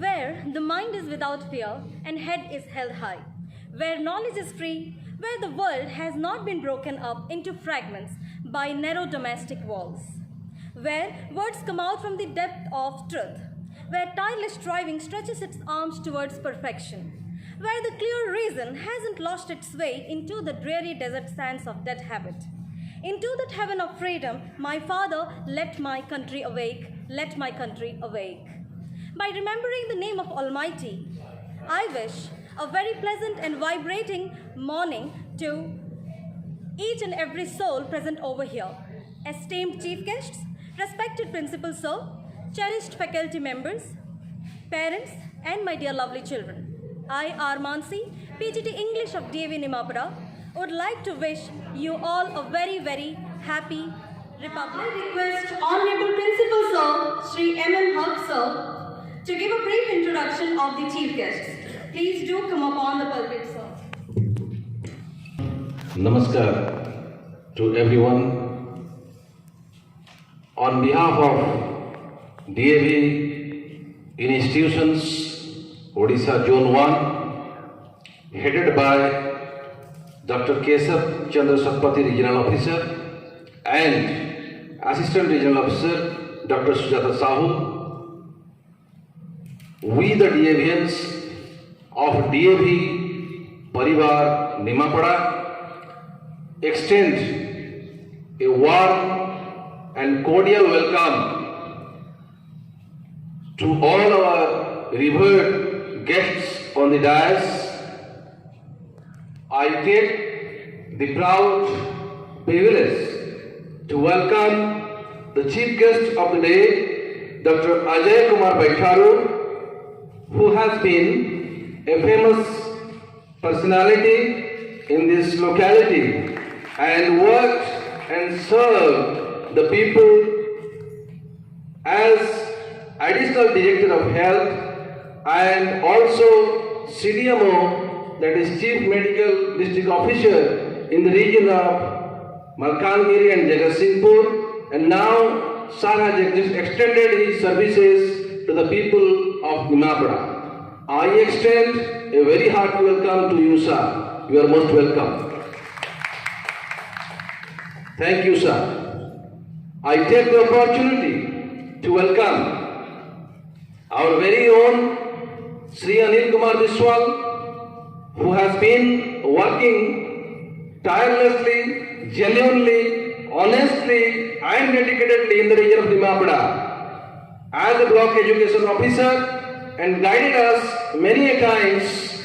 where the mind is without fear and head is held high, where knowledge is free, where the world has not been broken up into fragments by narrow domestic walls, where words come out from the depth of truth, where tireless striving stretches its arms towards perfection, where the clear reason hasn't lost its way into the dreary desert sands of dead habit. Into that heaven of freedom, my Father, let my country awake, let my country awake. By remembering the name of Almighty, I wish a very pleasant and vibrating morning to each and every soul present over here. Esteemed chief guests, respected principal sir, cherished faculty members, parents, and my dear lovely children. I, R. Mansi, PGT English of DAV Nimapada, would like to wish you all a very, very happy Republic. I request Honorable Principal Sir, Sri M.M. Haq Sir, to give a brief introduction of the chief guests. Please do come upon the pulpit, sir. Namaskar to everyone. On behalf of DAV institutions, Odisha Zone 1, headed by Dr. Kesav Chandra Satpathy, Regional Officer, and Assistant Regional Officer, Dr. Sujata Sahu, we the DAVians of DAV Parivar Nimapada extend a warm and cordial welcome to all our revered guests on the dais. I take the proud privilege to welcome the chief guest of the day, Dr. Ajay Kumar Baitharu, who has been a famous personality in this locality and worked and served the people as Additional Director of Health and also CDMO, that is Chief Medical District Officer in the region of Malkangiri and Jagatsinghpur, and now Sir has extended his services to the people of Nimapada. I extend a very hearty welcome to you, sir. You are most welcome. Thank you, sir. I take the opportunity to welcome our very own Sri Anil Kumar Biswal, who has been working tirelessly, genuinely, honestly, and dedicatedly in the region of Nimapada as a block education officer and guided us many a times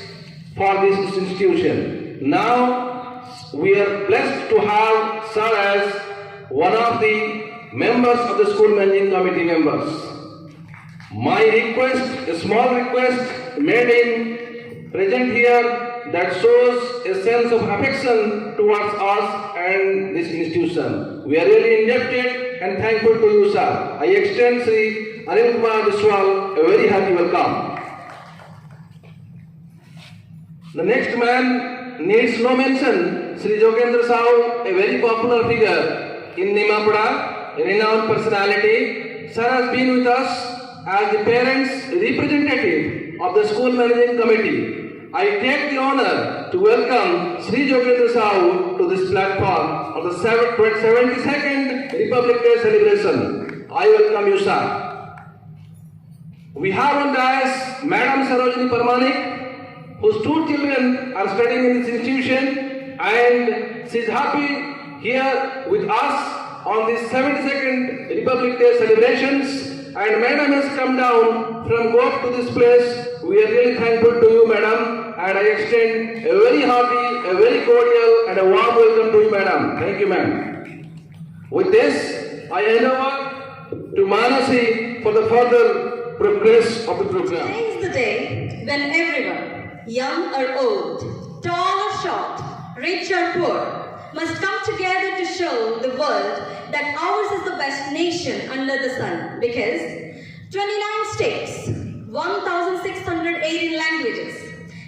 for this institution. Now, we are blessed to have Sir as one of the members of the school managing committee members. My request, a small request made in present here, that shows a sense of affection towards us and this institution. We are really indebted and thankful to you, sir. I extend Sri Anil Kumar Biswal a very happy welcome. The next man needs no mention, Sri Jogendra Sahu, a very popular figure in Nimapada, a renowned personality. Sir has been with us as the parents' representative of the school managing committee. I take the honor to welcome Sri Jogendra Sahu to this platform of the 72nd Republic Day celebration. I welcome you, sir. We have on dais Madam Sarojini Parmanik, whose two children are studying in this institution, and she is happy here with us on this 72nd Republic Day celebrations. And Madam has come down from Goa to this place. We are really thankful to you, Madam, and I extend a very hearty, a very cordial, and a warm welcome to you, Madam. Thank you, ma'am. With this, I hand over to Manasi for the further progress of the program. Today is the day when everyone, young or old, tall or short, rich or poor, must come together to show the world that ours is the best nation under the sun, because 29 states, 1,618 languages,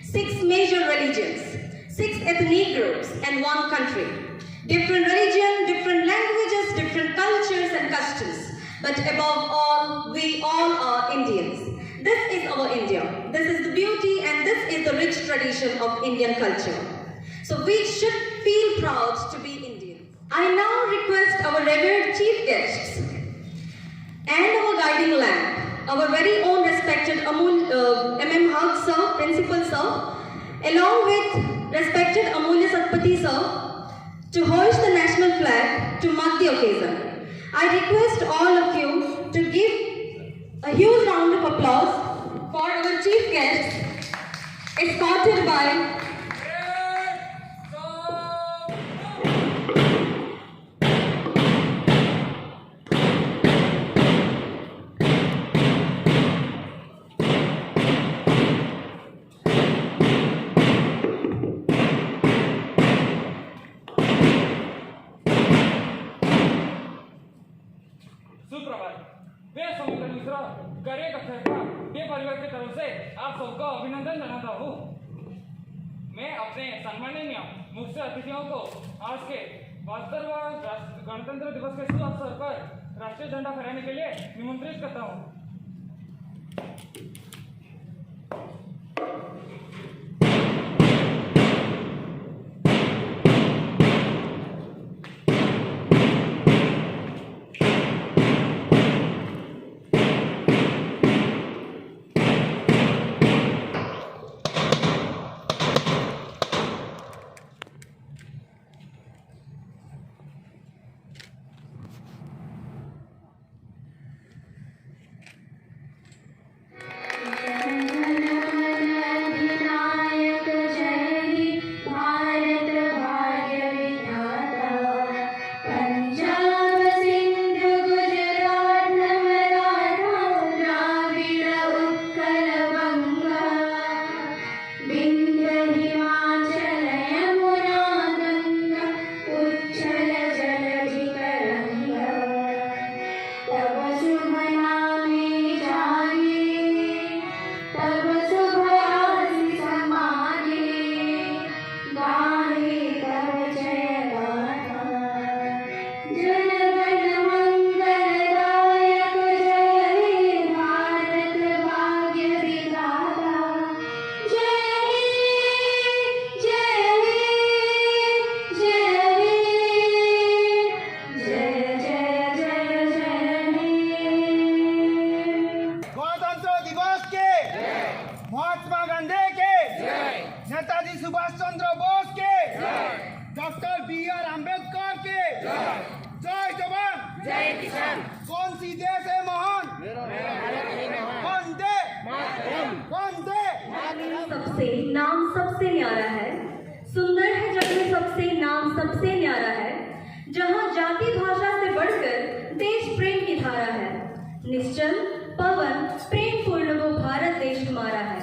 6 major religions, 6 ethnic groups, and 1 country. Different religion, different languages, different cultures and customs. But above all, we all are Indians. This is our for India. This is the beauty and this is the rich tradition of Indian culture. So we should feel proud to be Indian. I now request our revered chief guests and our guiding lamp, our very own respected MM Haq sir, principal sir, along with respected Amulya Satpathy sir, to hoist the national flag to mark the occasion. I request all of you to give a huge round of applause for our chief guests, escorted by परिवार की तरफ से आप सबको अभिनंदन जनाता हूँ। मैं अपने सम्माननीय मुख्य अतिथियों को आज के 72वें गणतंत्र दिवस के शुभ अवसर पर राष्ट्रीय झंडा फहराने के लिए निमंत्रित करता हूँ। नाम सबसे न्यारा है, सुंदर है जग में सबसे नाम सबसे न्यारा है, जहाँ जाति भाषा से बढ़कर देश प्रेम की धारा है। निश्चल पवन प्रेम पूर्ण वो भारत देश हमारा है।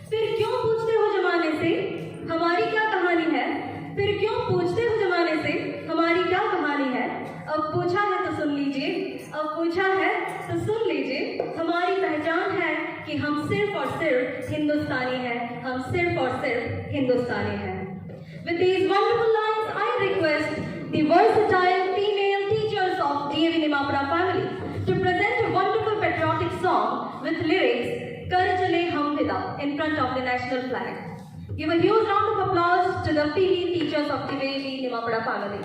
फिर क्यों पूछते हो जमाने से हमारी क्या कहानी है? फिर क्यों पूछते हो जमाने से हमारी क्या कहानी है? अब पूछा है तो सुन लीजिए, अब पूछा है तो सुन लीजिए। हमारी पहचान है कि हम सिर्फ और सिर्फ हिंदुस्तानी हैं, हम सिर्फ और सिर्फ हिंदुस्तानी हैं। With these wonderful lines, I request the versatile female teachers of DAV Nimapura family to present a wonderful patriotic song with lyrics "Kar Chale Hum Vida" in front of the national flag. Give a huge round of applause to the female teachers of DAV Nimapura family.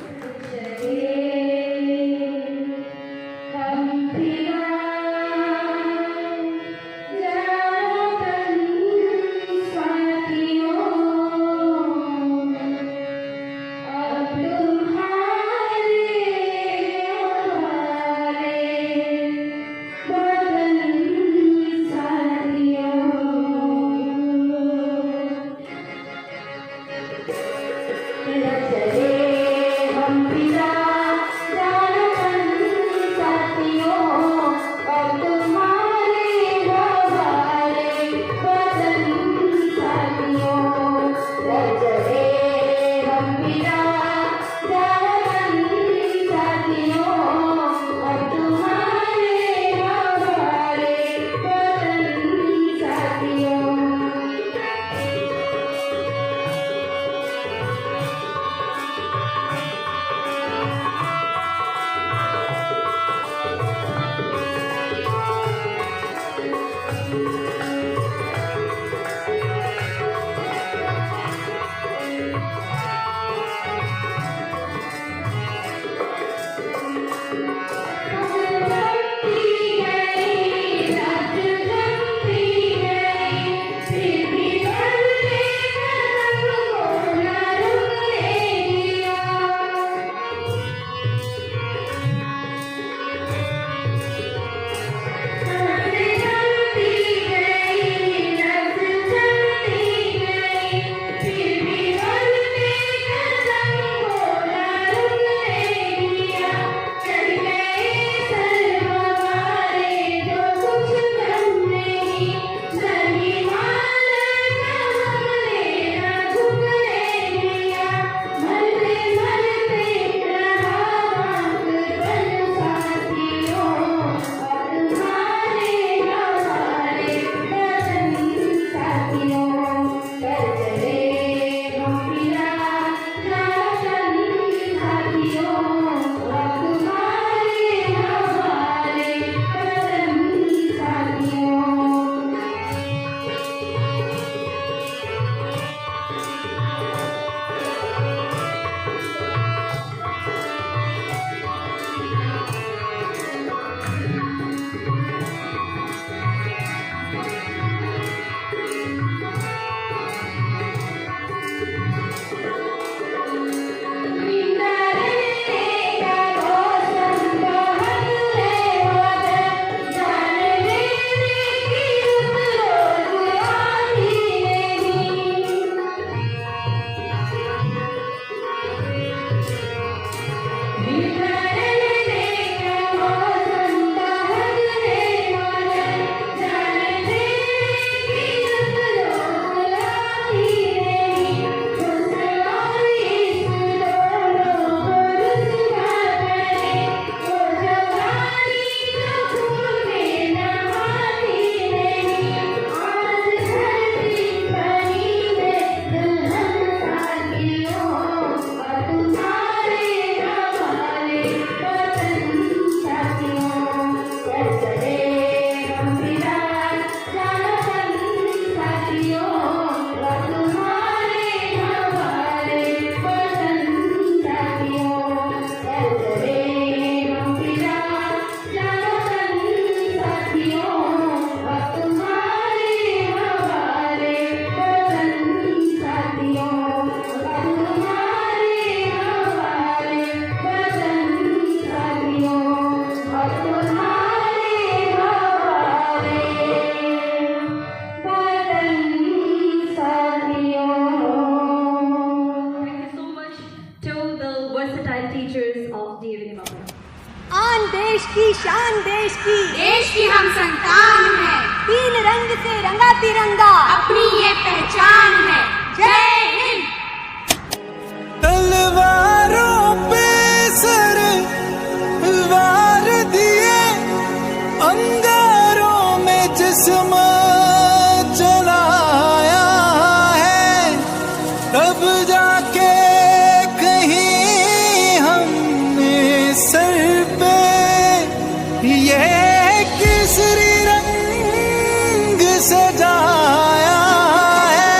की शान देश की हम संतान हैं, तीन रंग से रंगा तिरंगा अपनी ये पहचान है। जय हिंद। तलवारों पे सर वार दिए, अंगारों में जिस्म चलाया है, तब जाके कहीं हमने सर पे ये केसरी रंग सजाया है।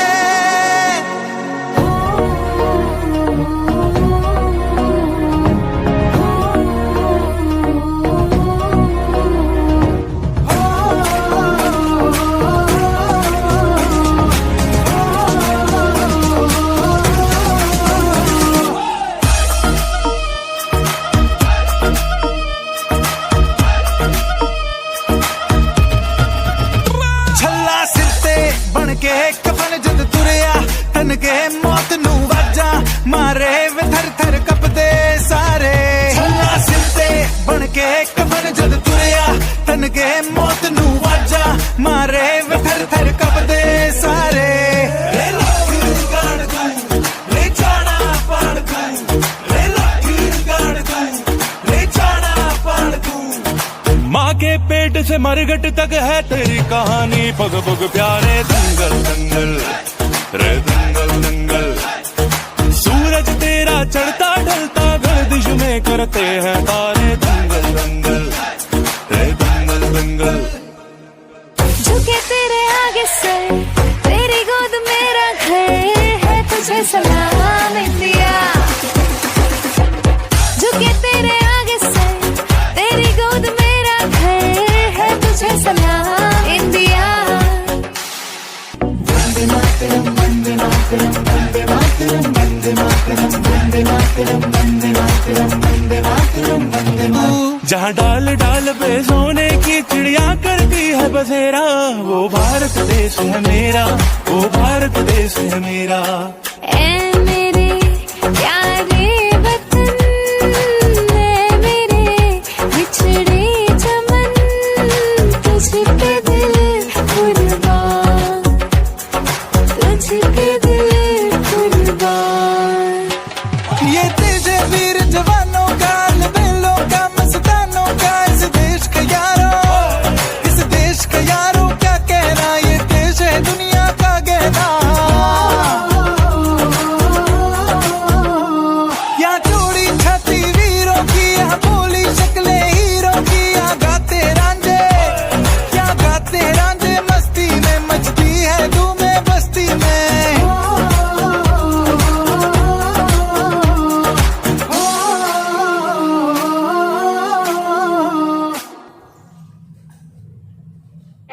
छल्ला सिर ते बन के कफन जद तुरिया, तन के मौत नू वाजा मारे वे थर थर कपदे सारे। छल्ला सिर ते बन के कफन जद तुरिया, तन के मौत नू वाजा मारे वे थर थर कपदे सारे। रे लख गाड़ दूं, रे जाना पाड़ दूं, रे लख गाड़ दूं, रे जाना पाड़ दूं। माँ के पेट से मरघट तक है तेरी कहानी, पग पग प्यारे दंगल दंगल रे दंगल दंगल। सूरज तेरा चढ़ता ढलता गर्दिश में करते हैं तारे, दंगल दंगल रे दंगल दंगल। झुके तेरे आगे सर, तेरी गोद मेरा घर है, तुझे सलाम इंडिया। झुके तेरे आगे सर, तेरी गोद मेरा घर है, तुझे सलाम इंडिया। वंदे मातरम वंदे मातरम वंदे मातरम वंदे मातरम वंदे मातरम वंदे मातरम वंदे मातरम वंदे मातरम। जहाँ डाल डाल पे सोने की चिड़िया करती है बसेरा, वो भारत देश है मेरा, वो भारत देश है मेरा। ऐ मेरे प्यारे वतन, ऐ मेरे बिछड़े चमन, तुझ पे दिल कुर्बान, तुझ पे दिल कुर्बान। ये तेजे वीर जवानों का, लबेलों का, मस्तानों का, इस देश का यारों, इस देश का यारों क्या कहना, ये देश है दुनिया का गहना। यहाँ चोरी छाती वीरों की, यहाँ बोली शक्लें हीरों की, यहाँ गाते रांझे, यहाँ गाते रांझे मस्ती में, मचती है धूमें बस्ती में।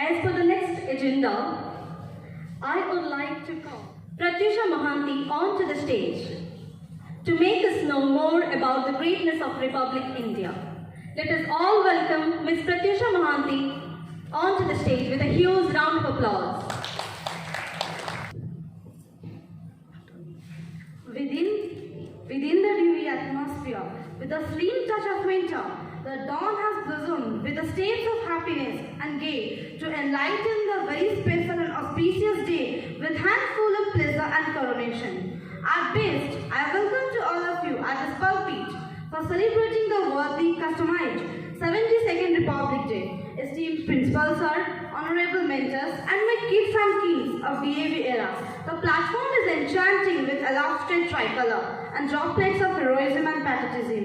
As for the next agenda, I would like to call Pratyusha Mohanty onto the stage to make us know more about the greatness of Republic India. Let us all welcome Ms. Pratyusha Mohanty onto the stage with a huge round of applause. Within the dewy atmosphere, with the slim touch of winter, the dawn has blossomed with the states of happiness and gay to enlighten the very special and auspicious day with handful of pleasure and coronation. At best, I welcome to all of you at this pulpit for celebrating the worthy customized 72nd Republic Day. Esteemed Principal Sir, Honorable Mentors, and my kids and kings of DAV era, the platform is enchanting with aloft tricolor and droplets of heroism and patriotism.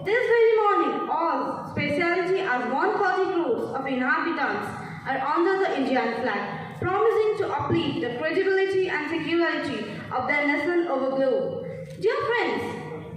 This very morning, all speciality as 140 crores of inhabitants are under the Indian flag, promising to uplift the credibility and security of their nation over globe. Dear friends,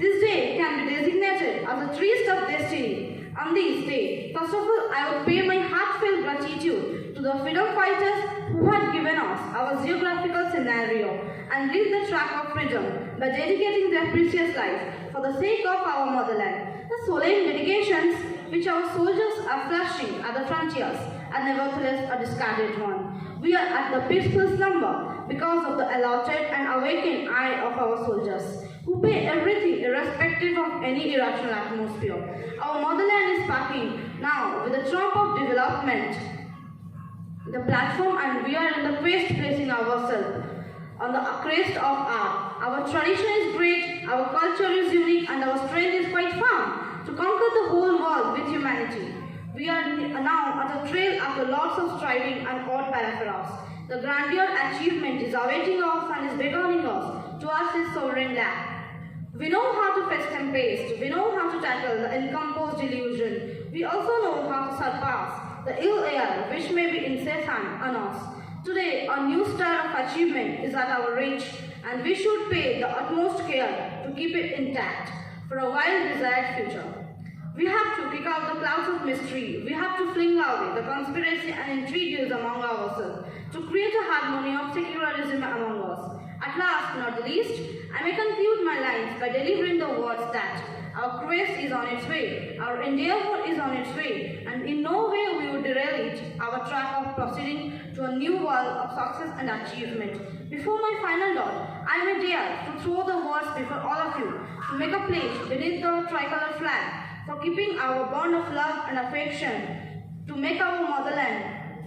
this day can be designated as a tryst of destiny. On this day, first of all, I would pay my heartfelt gratitude to the freedom fighters who had given us our geographical scenario and lit the track of freedom by dedicating their precious lives for the sake of our motherland. The solemn dedications which our soldiers are flashing at the frontiers are nevertheless a discarded one. We are at the peaceful slumber because of the allotted and awakened eye of our soldiers. who pay everything irrespective of any irrational atmosphere. Our motherland is sparking now with the trump of development, the platform, and we are in the quest placing ourselves on the crest of art. Our tradition is great, our culture is unique, and our strength is quite firm to conquer the whole world with humanity. We are now at a trail after lots of striving and odd parapherals. The grandeur achievement is awaiting us and is beckoning us towards his sovereign land. We know how to fetch and paste. We know how to tackle the incomposed illusion. We also know how to surpass the ill air which may be incessant on us. Today, a new star of achievement is at our reach, and we should pay the utmost care to keep it intact for a well-desired future. We have to kick out the clouds of mystery. We have to fling away the conspiracy and intrigues among ourselves to create a harmony of secularism among us. At last, not the least, I may conclude my lines by delivering the words that our quest is on its way, our endeavor is on its way, and in no way we would derail it, our track of proceeding to a new world of success and achievement. Before my final dot, I may dare to throw the words before all of you to make a place beneath the tricolor flag for keeping our bond of love and affection, to make our motherland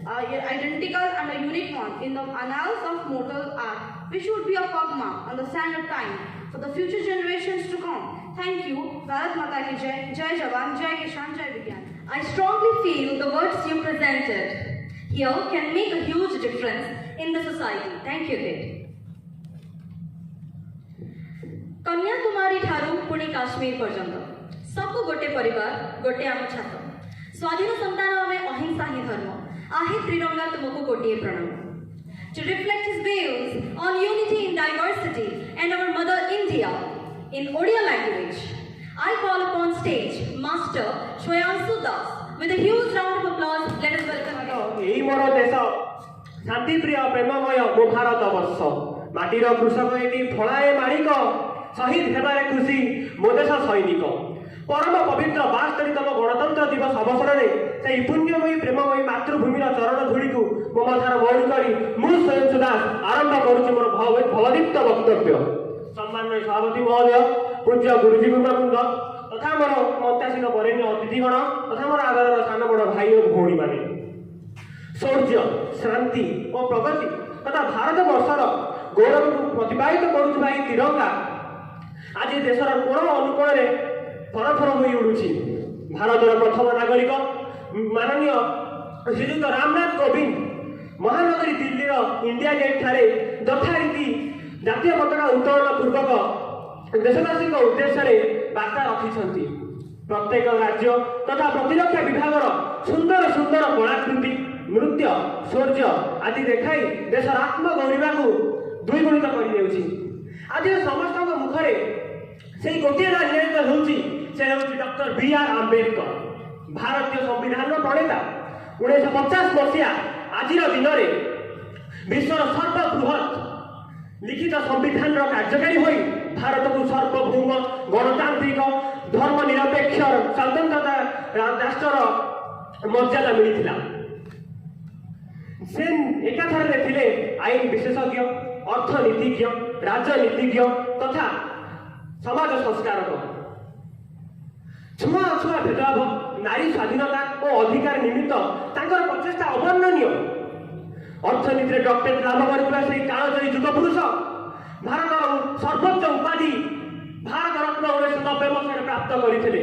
identical and a unique one in the annals of mortal art, which would be a pugmark on the sand of time for the future generations to come. Thank you. Bharat Mata ki Jai. Jai Jawan, Jai Kishan, Jai Vigyan. I strongly feel the words you presented here can make a huge difference in the society. Thank you, Kate. Kanyakumari ठारू पुणी काश्मीर पर्यंत सब गोटे परिवार गोटे आम छात स्वाधीन संतान आमे अहिंसा ही धर्म आहे त्रिरंगा तुमको गोटे प्रणाम. To reflect his views on unity in diversity and our mother India in Odia language, I call upon stage Master Shwayanshu Das with a huge round of applause. Let us welcome him. এই মোর দেশ শান্তিপ্রিয় প্রেমময় মো ভারত বর্ষ মাটির কৃষক এটি ফলায়ে মাড়িক শহীদ হেবারে খুশি মো দেশ সৈনিক পরম পবিত্র 72তম গণতন্ত্র দিবস অবসরে সেই পুণ্যময়ী প্রেমময়ী মাতৃভূমির চরণ ধূলিকু মো মথার মৌଳି କରି ମୁଁ ସ୍ୱୟଂସୁ ଦାସ ଆରମ୍ଭ କରୁଛି ମୋର ଭବଦୀପ୍ତ ବକ୍ତବ୍ୟ. ସମ୍ମାନନୀୟ ସଭାପତି ମହୋଦୟ, ପୂଜ୍ୟ ଗୁରୁଜୀ ଗୁରୁବୃନ୍ଦ ତଥା ମୋର ମନ୍ତ୍ୟାସୀନ ବରେଣ୍ୟ ଅତିଥିଗଣ ତଥା ମୋର ଆଦରର ସାନ ବଡ଼ ଭାଇ ଓ ଭଉଣୀମାନେ, ଶୌର୍ଯ୍ୟ, ଶାନ୍ତି ଓ ପ୍ରଗତି ତଥା ଭାରତ ବର୍ଷର ଗୌରବକୁ ପ୍ରତିପାଦିତ କରୁଥିବା ଏହି ତିରଙ୍ଗା ଆଜି ଦେଶର କୋଣ ଅନୁକୋଣରେ ଫରଫର ହୋଇ ଉଡ଼ୁଛି. ଭାରତର ପ୍ରଥମ ନାଗରିକ ମାନନୀୟ ଶ୍ରୀଯୁକ୍ତ ରାମନାଥ କୋବିନ୍ଦ ମହାନଗରୀ ଦିଲ୍ଲୀର ଇଣ୍ଡିଆ ଗେଟ୍ ଠାରେ ଯଥାରୀତି ଜାତୀୟ ପତାକା ଉତ୍ତୋଳନ ପୂର୍ବକ ଦେଶବାସୀଙ୍କ ଉଦ୍ଦେଶ୍ୟରେ ବାର୍ତ୍ତା ରଖିଛନ୍ତି. ପ୍ରତ୍ୟେକ ରାଜ୍ୟ ତଥା ପ୍ରତିରକ୍ଷା ବିଭାଗର ସୁନ୍ଦର ସୁନ୍ଦର କଳାକୃତି, ନୃତ୍ୟ, ଶୌର୍ଯ୍ୟ ଆଦି ଦେଖାଇ ଦେଶର ଆତ୍ମଗୌରବକୁ ଦ୍ୱିଗୁଣିତ କରିଦେଉଛି. ଆଜିର ସମସ୍ତଙ୍କ ମୁଖରେ ସେଇ ଗୋଟିଏ ନାଁ ନିୟୋଜିତ ହେଉଛି, ସେ ହେଉଛି ଡକ୍ଟର B.R. ଆମ୍ବେଦକର, ଭାରତୀୟ ସମ୍ବିଧାନର ପ୍ରଣେତା. 1950 ମସିହା ଆଜିର ଦିନରେ ବିଶ୍ୱର ସର୍ବବୃହତ୍ ଲିଖିତ ସମ୍ବିଧାନର କାର୍ଯ୍ୟକାରୀ ହୋଇ ଭାରତକୁ ସାର୍ବଭୌମ ଗଣତାନ୍ତ୍ରିକ ଧର୍ମ ନିରପେକ୍ଷ ସ୍ୱତନ୍ତ୍ରତା ରାଷ୍ଟ୍ରର ମର୍ଯ୍ୟାଦା ମିଳିଥିଲା. ସେ ଏକାଥରରେ ଥିଲେ ଆଇନ ବିଶେଷଜ୍ଞ, ଅର୍ଥନୀତିଜ୍ଞ, ରାଜନୀତିଜ୍ଞ ତଥା ସମାଜ ସଂସ୍କାରକ. ଛୁଆଁଅଛୁଆଁ ଭେଦଭାବ, ନାରୀ ସ୍ୱାଧୀନତା ଓ ଅଧିକାର ନିମିତ୍ତ ତାଙ୍କର ପ୍ରଚେଷ୍ଟା ଅବର୍ଣ୍ଣନୀୟ. ଅର୍ଥନୀତିରେ ଡକ୍ଟରେଟ୍ ଲାଭ କରିଥିବା ସେହି କାଳଜୟୀ ଯୁଗପୁରୁଷ ଭାରତର ସର୍ବୋଚ୍ଚ ଉପାଧି ଭାରତ ରତ୍ନ 1990 ମସିହାରେ ପ୍ରାପ୍ତ କରିଥିଲେ.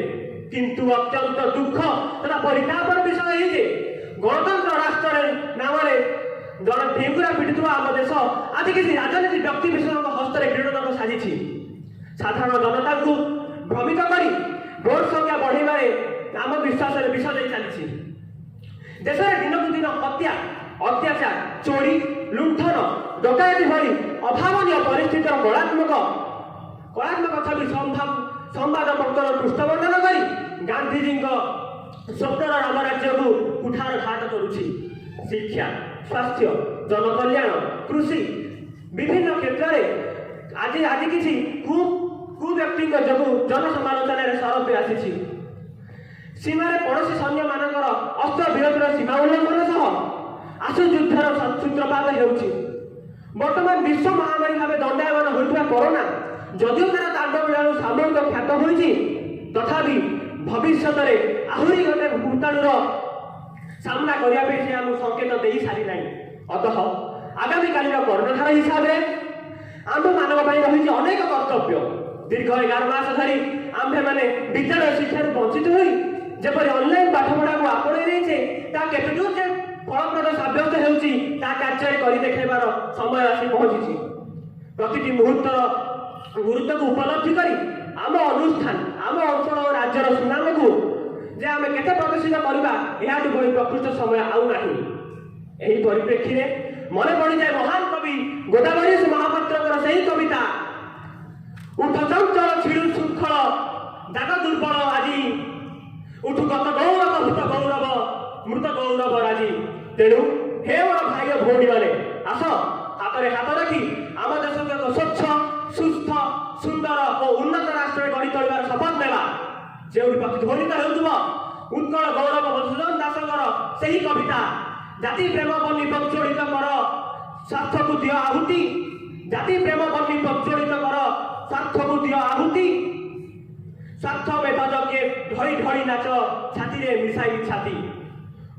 କିନ୍ତୁ ଅତ୍ୟନ୍ତ ଦୁଃଖ ତଥା ପରିତାପର ବିଷୟ ଏହି ଯେ ଗଣତନ୍ତ୍ର ରାଷ୍ଟ୍ରରେ ନାମରେ ଜଣେ ଡେଙ୍ଗୁରା ପିଟିଥିବା ଆମ ଦେଶ ଆଜି କିଛି ରାଜନୀତି ବ୍ୟକ୍ତି ବିଶେଷଙ୍କ ହସ୍ତରେ କ୍ରୀଡ଼ନକ ସାଜିଛି. ସାଧାରଣ ଜନତାଙ୍କୁ ଭ୍ରମିତ କରି ଭୋଟ ସଂଖ୍ୟା ବଢ଼ାଇବାରେ ଆମ ବିଶ୍ୱାସରେ ବିଷ ଦେଇ ଚାଲିଛି. ଦେଶରେ ଦିନକୁ ଦିନ ହତ୍ୟା, ଅତ୍ୟାଚାର, ଚୋରି, ଲୁଣ୍ଠନ, ଡକାୟତି ଭଳି ଅଭାବନୀୟ ପରିସ୍ଥିତିର କଳାତ୍ମକ ଛବି ସମ୍ବାଦ ପତ୍ର ପୃଷ୍ଠବର୍ଣ୍ଣନ କରି ଗାନ୍ଧିଜୀଙ୍କ ସ୍ୱପ୍ନର ରାମରାଜ୍ୟକୁ କୁଠାରଘାତ କରୁଛି. ଶିକ୍ଷା, ସ୍ୱାସ୍ଥ୍ୟ, ଜନକଲ୍ୟାଣ, କୃଷି ବିଭିନ୍ନ କ୍ଷେତ୍ରରେ ଆଜି କିଛି କୁବ୍ୟକ୍ତିଙ୍କ ଯୋଗୁଁ ଜନସମାଲୋଚନାରେ ସରପି ଆସିଛି. ସୀମାରେ ପଡ଼ୋଶୀ ସୈନ୍ୟମାନଙ୍କର ଅସ୍ତ୍ର ବିରତିର ସୀମା ଉଲ୍ଲଂଘନ ସହ ଆଶୁ ଯୁଦ୍ଧର ସୂତ୍ରପାତ ହେଉଛି. ବର୍ତ୍ତମାନ ବିଶ୍ୱ ମହାମାରୀ ଭାବେ ଦଣ୍ଡାୟମାନ ହୋଇଥିବା କରୋନା जदिओ तार तांडव लीला सामूहिक ख्यात होइछि तथापि भविष्य में आहरी गोटे भूताणुर सामना करने से आम संकेत दे सारी ना। अतः आगामी कालीन कर्णधार हिसाब से आम मानव रही अनेक कर्तव्य। दीर्घ 11 मास धरी आम्भे माने विद्यालय शिक्षा वंचित हुई जपरी ऑनलाइन पाठपढ़ा को आपणे रहीचे ता केतदूर जे फलप्रद साब्यस्त हेउची ता कार्य करि देखेबार समय आसी पहुंची। प्रतिटी मुहूर्तर गुरुत्व को उपलब्धि करी आम अनुष्ठान आम अंचल और राज्यर सुनाम को जे आम केते प्रदर्शित करवा यह बड़ी प्रकृत समय आउ नाही। एही परिप्रेक्षी में मन पड़ जाए महान कवि गोदावरीश महापात्र से कविता उठ चंचल छिड़ू शृंखल दाग दुर्बल आज उठु गत गौरव भूत गौरव मृत गौरव राजी। तेणु हे मोर भाई भौणी मैंने आस हाथ में हाथ रखी आम देश को एक स्वच्छ सुस्थ सुंदर और उन्नत राष्ट्र गढ़ी तोड़ार शपथ नेला। जो प्रतिध्वनित होउथुबो उत्कल गौरव मधुसूदन दासଙ୍କର ସେହି कविता जाति प्रेम बनी प्रज्वलित कर स्वार्थ को दियो आहुति जाति प्रेम बनी प्रज्वलित कर स्वार्थ को दियो आहुति स्वार्थ में बजके ढई ढई नाच छाती रे मिसाई छाती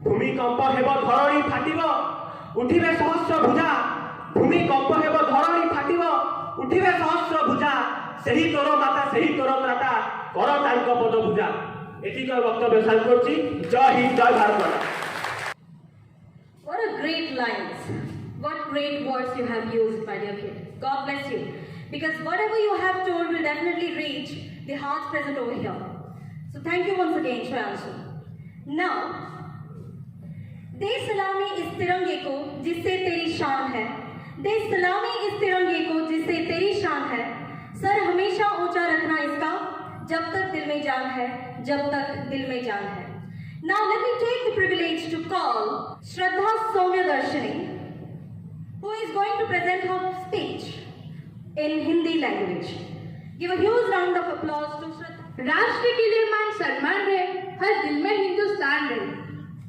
भूमिकंप हेब धरणी फाटिब उठिबे सहस्र भुजा भूमिकंप हेब धरणी फाटिब उठिबे सहस्र भुजा सही तोर माता सही तोर त्राता कर तांक पद भुजा। एतिक वक्तव्य साल करछि। जय हिंद जय भारत माता। What a great lines. What great words you have used, my dear kid. God bless you. Because whatever you have told will definitely reach the hearts present over here. So thank you once again, Shreyanshu. Now, दे सलामी इस तिरंगे को जिससे तेरी शान है, दे सलामी इस तिरंगे को जिससे तेरी शान है, सर हमेशा ऊंचा रखना इसका जब तक दिल में जान है, जब तक दिल में जान है। Now let me take the privilege to call Shraddha Soumya Darshini, who is going to present her speech in Hindi language. Give a huge round of applause to Shraddha. राष्ट्र के लिए मान सम्मान रहे, हर दिल में हिंदुस्तान रहे।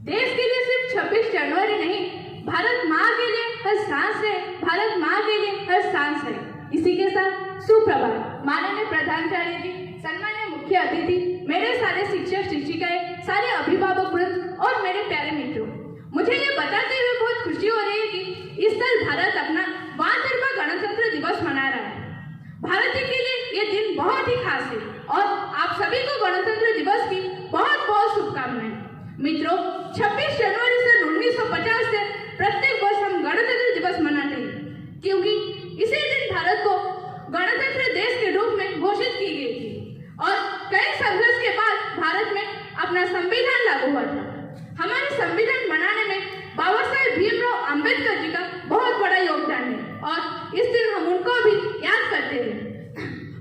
देश के लिए सिर्फ 26 जनवरी नहीं, भारत माँ के लिए हर सांस है, भारत माँ के लिए हर सांस है। इसी के साथ सुप्रभात माननीय प्रधानाचार्य जी, सम्मानीय मुख्य अतिथि, मेरे सारे शिक्षक शिक्षिकाएं, सारे अभिभावक वृंद और मेरे प्यारे मित्रों, मुझे ये बताते हुए बहुत खुशी हो रही है कि इस साल भारत अपना 62वां गणतंत्र दिवस मना रहा है। भारत के लिए ये दिन बहुत ही खास है और आप सभी को गणतंत्र दिवस की बहुत बहुत शुभकामनाएं। मित्रों, 26 जनवरी सन 1950 से प्रत्येक वर्ष हम गणतंत्र दिवस मनाते हैं क्योंकि इसी दिन भारत को गणतंत्र देश के रूप में घोषित की गई थी और कई संघर्ष के बाद भारत में अपना संविधान लागू हुआ था। हमारे संविधान बनाने में बाबा साहेब भीमराव अंबेडकर जी का बहुत बड़ा योगदान है और इस दिन हम उनको भी याद करते हैं।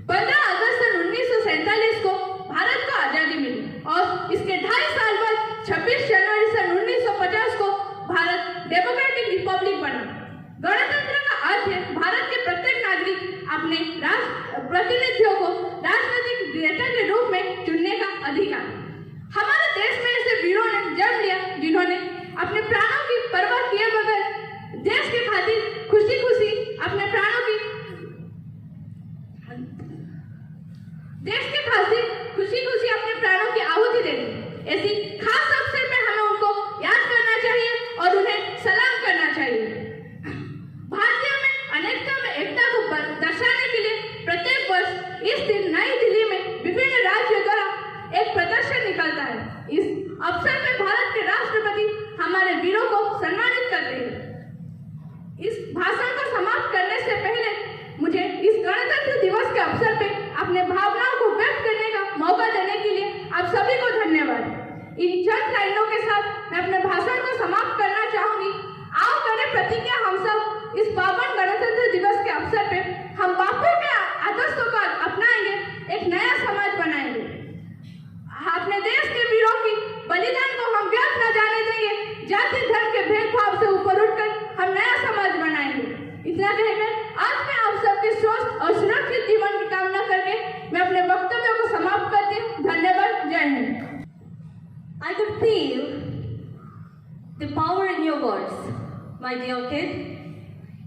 15 अगस्त सन 1947 को भारत को आजादी मिली और इसके 2.5 साल बाद 26 जनवरी सन 1950 को भारत डेमोक्रेटिक रिपब्लिक बना। गणतंत्र का अर्थ है भारत के प्रत्येक नागरिक अपने प्रतिनिधियों को राजनीतिक नेता के रूप में चुनने का अधिकार। हमारे देश में ऐसे वीरों ने जन्म लिया जिन्होंने अपने प्राणों की परवाह किए बगैर देश के खातिर खुशी खुशी अपने प्राणों की अपने प्राणों की आहुति दे दी। ऐसी खास अवसर में हमें उनको याद करना चाहिए और उन्हें सलाम करना चाहिए। भारतीयों में अनेकता में एकता को दर्शाने के लिए प्रत्येक वर्ष इस दिन नई दिल्ली में विभिन्न राज्यों द्वारा एक प्रदर्शन निकलता है। इस अवसर में भारत के राष्ट्रपति हमारे वीरों को सम्मानित करते हैं। इस भाषण को समाप्त करने से पहले मुझे इस गणतंत्र दिवस के अवसर पे अपने भावनाओं को व्यक्त करने का मौका देने के लिए आप सभी को धन्यवाद। इन चंद लाइनों के साथ मैं अपने भाषण को समाप्त करना चाहूंगी। आओ करें प्रतिज्ञा हम सब इस पावन गणतंत्र दिवस के अवसर पे हम बापू के आदर्शों को अपनाएंगे, एक नया समाज बनाएंगे। अपने देश के वीरों की बलिदान को हम व्यर्थ न जाने देंगे। जाति धर्म के भेदभाव से ऊपर उठकर हम नया समाज बनाएंगे। इतना कहकर आज मैं आप सबके स्वस्थ और सुरक्षित जीवन की कामना करके मैं अपने वक्तव्यों को समाप्त करती हूँ। धन्यवाद। जय Hind. I could feel the power in your words, my dear kid.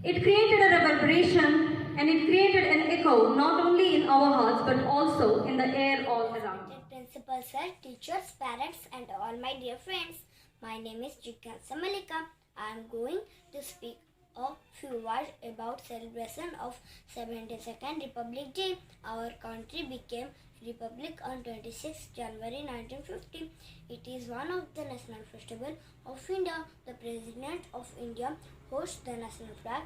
It created a reverberation and it created an echo not only in our hearts but also in the air all around. Principal sir, teachers, parents and all my dear friends. My name is Jigyasa Malika. I am going to speak a few words about celebration of 72nd Republic Day. Our country became Republic on 26 January 1950. It is one of the national festival of India. The President of India hosts the national flag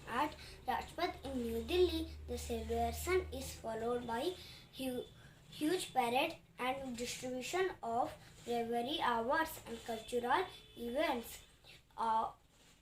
at Rajpath in New Delhi. The celebration is followed by huge parade and distribution of bravery awards and cultural events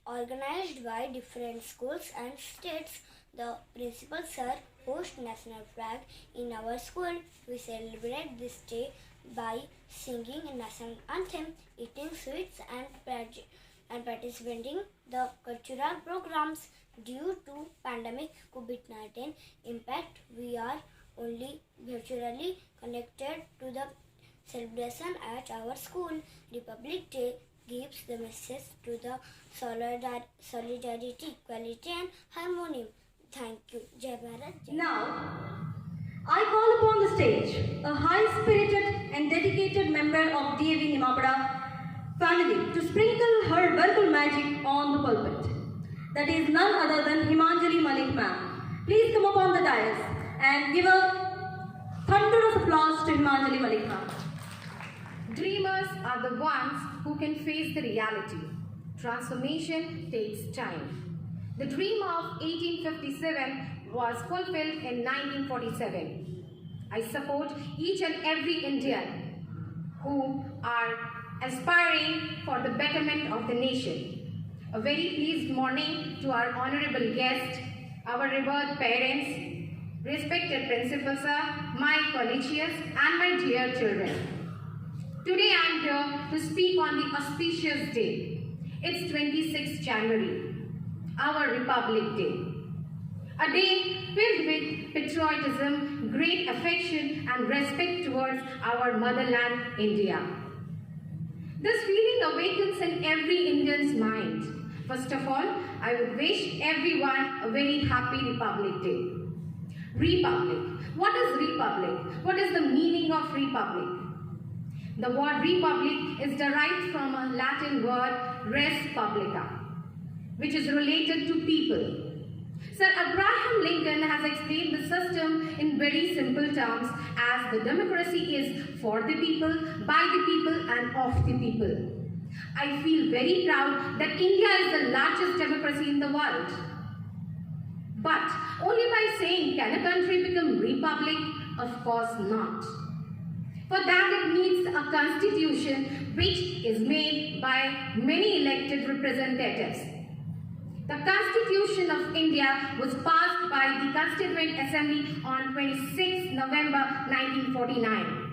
organized by different schools and states. The principal sir hosts national flag in our school. We celebrate this day by singing a national anthem, eating sweets and participating the cultural programs. Due to pandemic COVID-19 impact, we are only virtually connected to the celebration at our school. Republic Day gives the message to the solidarity, equality and harmony. Thank you. Jai Bharat. Jai Now, I call upon the stage a high-spirited and dedicated member of DAV Nimapada family to sprinkle her verbal magic on the pulpit. That is none other than Himanjali Malik ma'am. Please come up on the dais and give a thunderous applause to Himanjali Malik ma'am. Dreamers are the ones who can face the reality. Transformation takes time. The dream of 1857 was fulfilled in 1947. I support each and every Indian who are aspiring for the betterment of the nation. A very pleased morning to our honorable guest, our revered parents, respected principal sir, my collegians and my dear children. Today I am here to speak on the auspicious day. It's 26th January, our Republic Day. A day filled with patriotism, great affection and respect towards our motherland, India. This feeling awakens in every Indian's mind. First of all, I would wish everyone a very happy Republic Day. Republic. What is Republic? What is the meaning of Republic? The word Republic is derived from a Latin word res publica, which is related to people. Sir Abraham Lincoln has explained the system in very simple terms as the democracy is for the people, by the people and of the people. I feel very proud that India is the largest democracy in the world. But only by saying can a country become republic? Of course not. For that it needs a constitution which is made by many elected representatives. The Constitution of India was passed by the Constituent Assembly on 26 November 1949.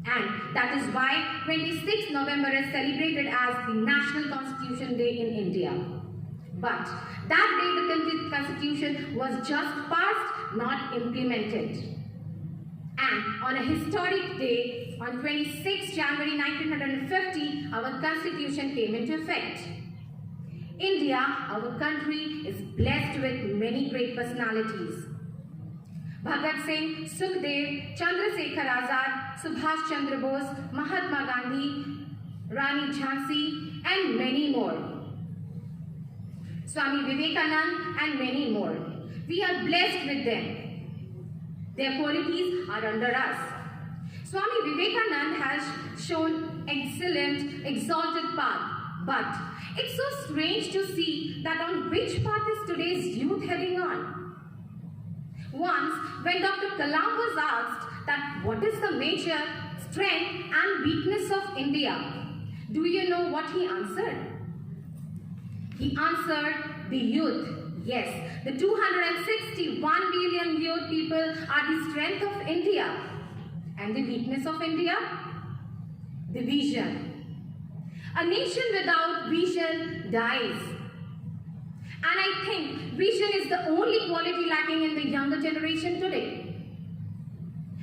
And that is why 26 November is celebrated as the National Constitution Day in India. But that day the Constitution was just passed, not implemented. And on a historic day, on 26 January 1950, our Constitution came into effect. India, our country, is blessed with many great personalities. Bhagat Singh, Sukhdev, Chandrasekhar Azad, Subhash Chandra Bose, Mahatma Gandhi, Rani Jhansi, and many more. Swami Vivekananda and many more. We are blessed with them. Their qualities are under us. Swami Vivekananda has shown excellent, exalted path. But it's so strange to see that on which path is today's youth heading on. Once, when Dr. Kalam was asked that what is the major strength and weakness of India, do you know what he answered? He answered, the youth. Yes, the 261 billion youth people are the strength of India. And the weakness of India? The vision. A nation without vision dies. And I think vision is the only quality lacking in the younger generation today.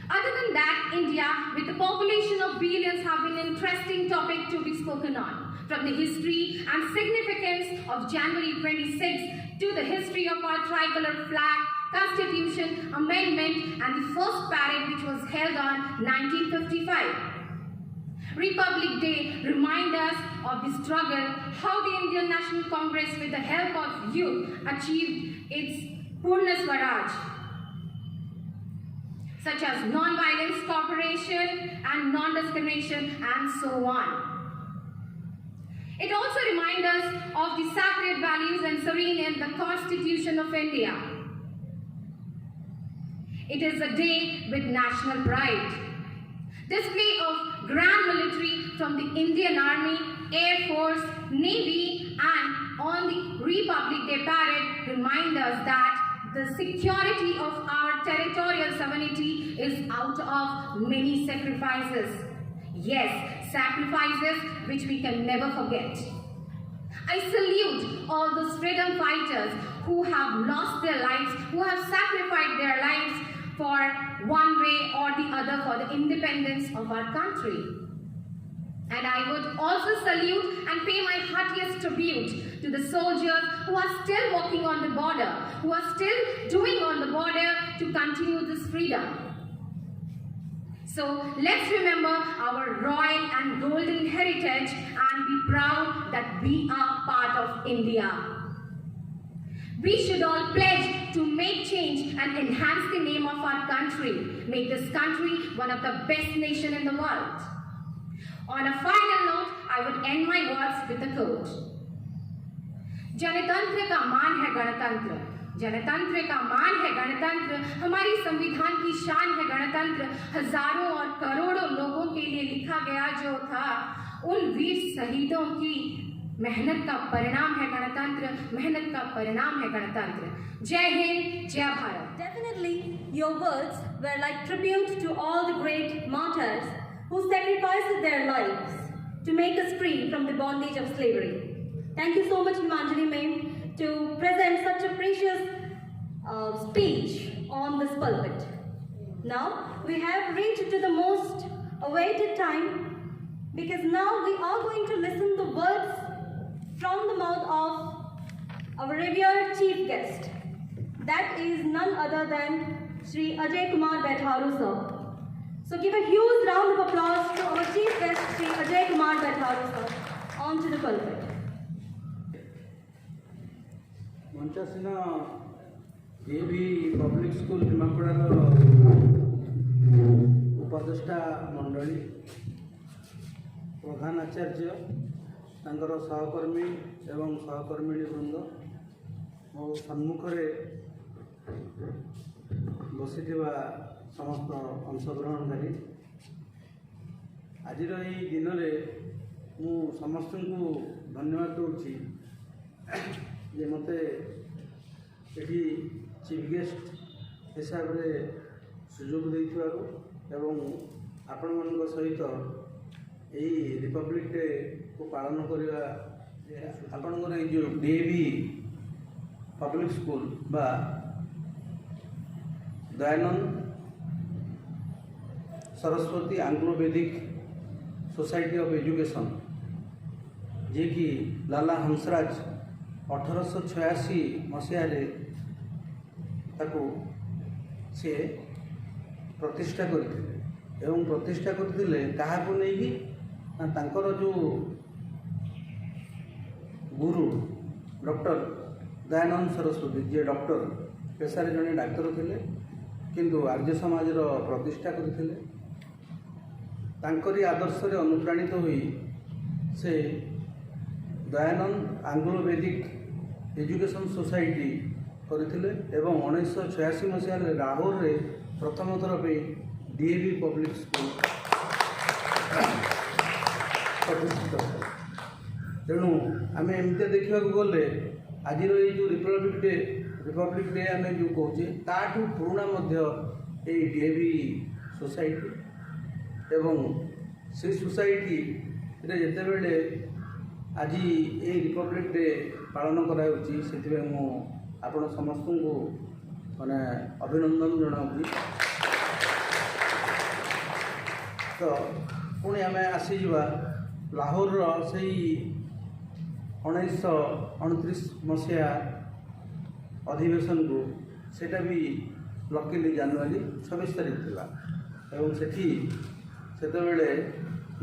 Other than that, India, with a population of billions, have been an interesting topic to be spoken on. From the history and significance of January 26 to the history of our tricolor flag, Constitution, Amendment, and the first parade which was held on 1955. Republic Day reminds us of the struggle, how the Indian National Congress with the help of youth achieved its Purna Swaraj, such as non-violence, cooperation, and non-discrimination, and so on. It also reminds us of the sacred values and serene in the Constitution of India. It is a day with national pride. Display of grand military from the Indian Army, Air Force, Navy, and on the Republic Day parade remind us that the security of our territorial sovereignty is out of many sacrifices. Yes, sacrifices which we can never forget. I salute all those freedom fighters who have lost their lives, who have sacrificed their lives for one way or the other for the independence of our country. And I would also salute and pay my heartiest tribute to the soldiers who are still walking on the border, who are still doing on the border to continue this freedom. So let's remember our royal and golden heritage and be proud that we are part of India. We should all pledge to make change and enhance the name of our country, make this country one of the best nations in the world. On a final note, I would end my words with a quote. जनतंत्र का मान है गणतंत्र, जनतंत्र का मान है गणतंत्र, हमारी संविधान की शान है गणतंत्र, हजारों और करोड़ों लोगों के लिए लिखा गया जो था, उन वीर शहीदों की मेहनत का परिणाम है गणतंत्र, मेहनत का परिणाम है गणतंत्र। जय हिंद, जय Bharat. Definitely, your words were like tribute to all the great martyrs who sacrificed their lives to make us free from the bondage of slavery. Thank you so much, Himanjali ma'am, to present such a precious speech on this pulpit. Now, we have reached to the most awaited time, because now we are going to listen the words from the mouth of our revered chief guest. That is none other than Shri Ajay Kumar Betharu sir. So give a huge round of applause to our chief guest, Shri Ajay Kumar Betharu sir, onto the pulpit. मंचासीन AB public school निमापड़ार उपदेष्टा मंडली प्रधान आचार्य तांकर सहकर्मी एवं सहकर्मिणी वृंद मो सम्मुखरे बसी समस्त अंशग्रहणकारी आज दिन में मु समस्त को धन्यवाद दूची जे मते एटी चीफ गेस्ट हिसाब से सुजोग देथिबारु एवं आपण मन सहित यही रिपब्लिक डे को पालन करवा आपणकर जो डीएवी पब्लिक स्कूल बा दयानंद सरस्वती आंग्लो वैदिक सोसाइटी ऑफ एजुकेशन जे कि लाला हंसराज 1886 मसीह से प्रतिष्ठा करते एवं प्रतिष्ठा करते तांकर जो गुरु डॉक्टर दयानंद सरस्वती जे डॉक्टर पेशारे जड़े डाक्तर थे किंतु आर्य समाज प्रतिष्ठा करते तांकरी आदर्श रे अनुप्राणित हुई से दयानंद आंग्लो वैदिक एजुकेशन सोसाइटी करथिले एवं 1986 मसीह लाहौर रे प्रथम थर पे डीएवी पब्लिक स्कूल प्रतिष्ठित तेणु आम एमती देखा गले आज जो रिपब्लिक डे आम जो कहे ताठू पुराणा डीएवी सोसाइटी एवं से सोसाइटी जिते बड़े आज ये रिपब्लिक डे पालन कराऊँगी से मु आपण समस्त को माने अभिनंदन जनाऊँगी। तो पुणी आम आसीजा लाहौर से 1929 मसीहा ଅଧିବେଶନ को सेटा भी लकीली जनवरी 26 तारीख थिला एवं सेठी सेतेबेले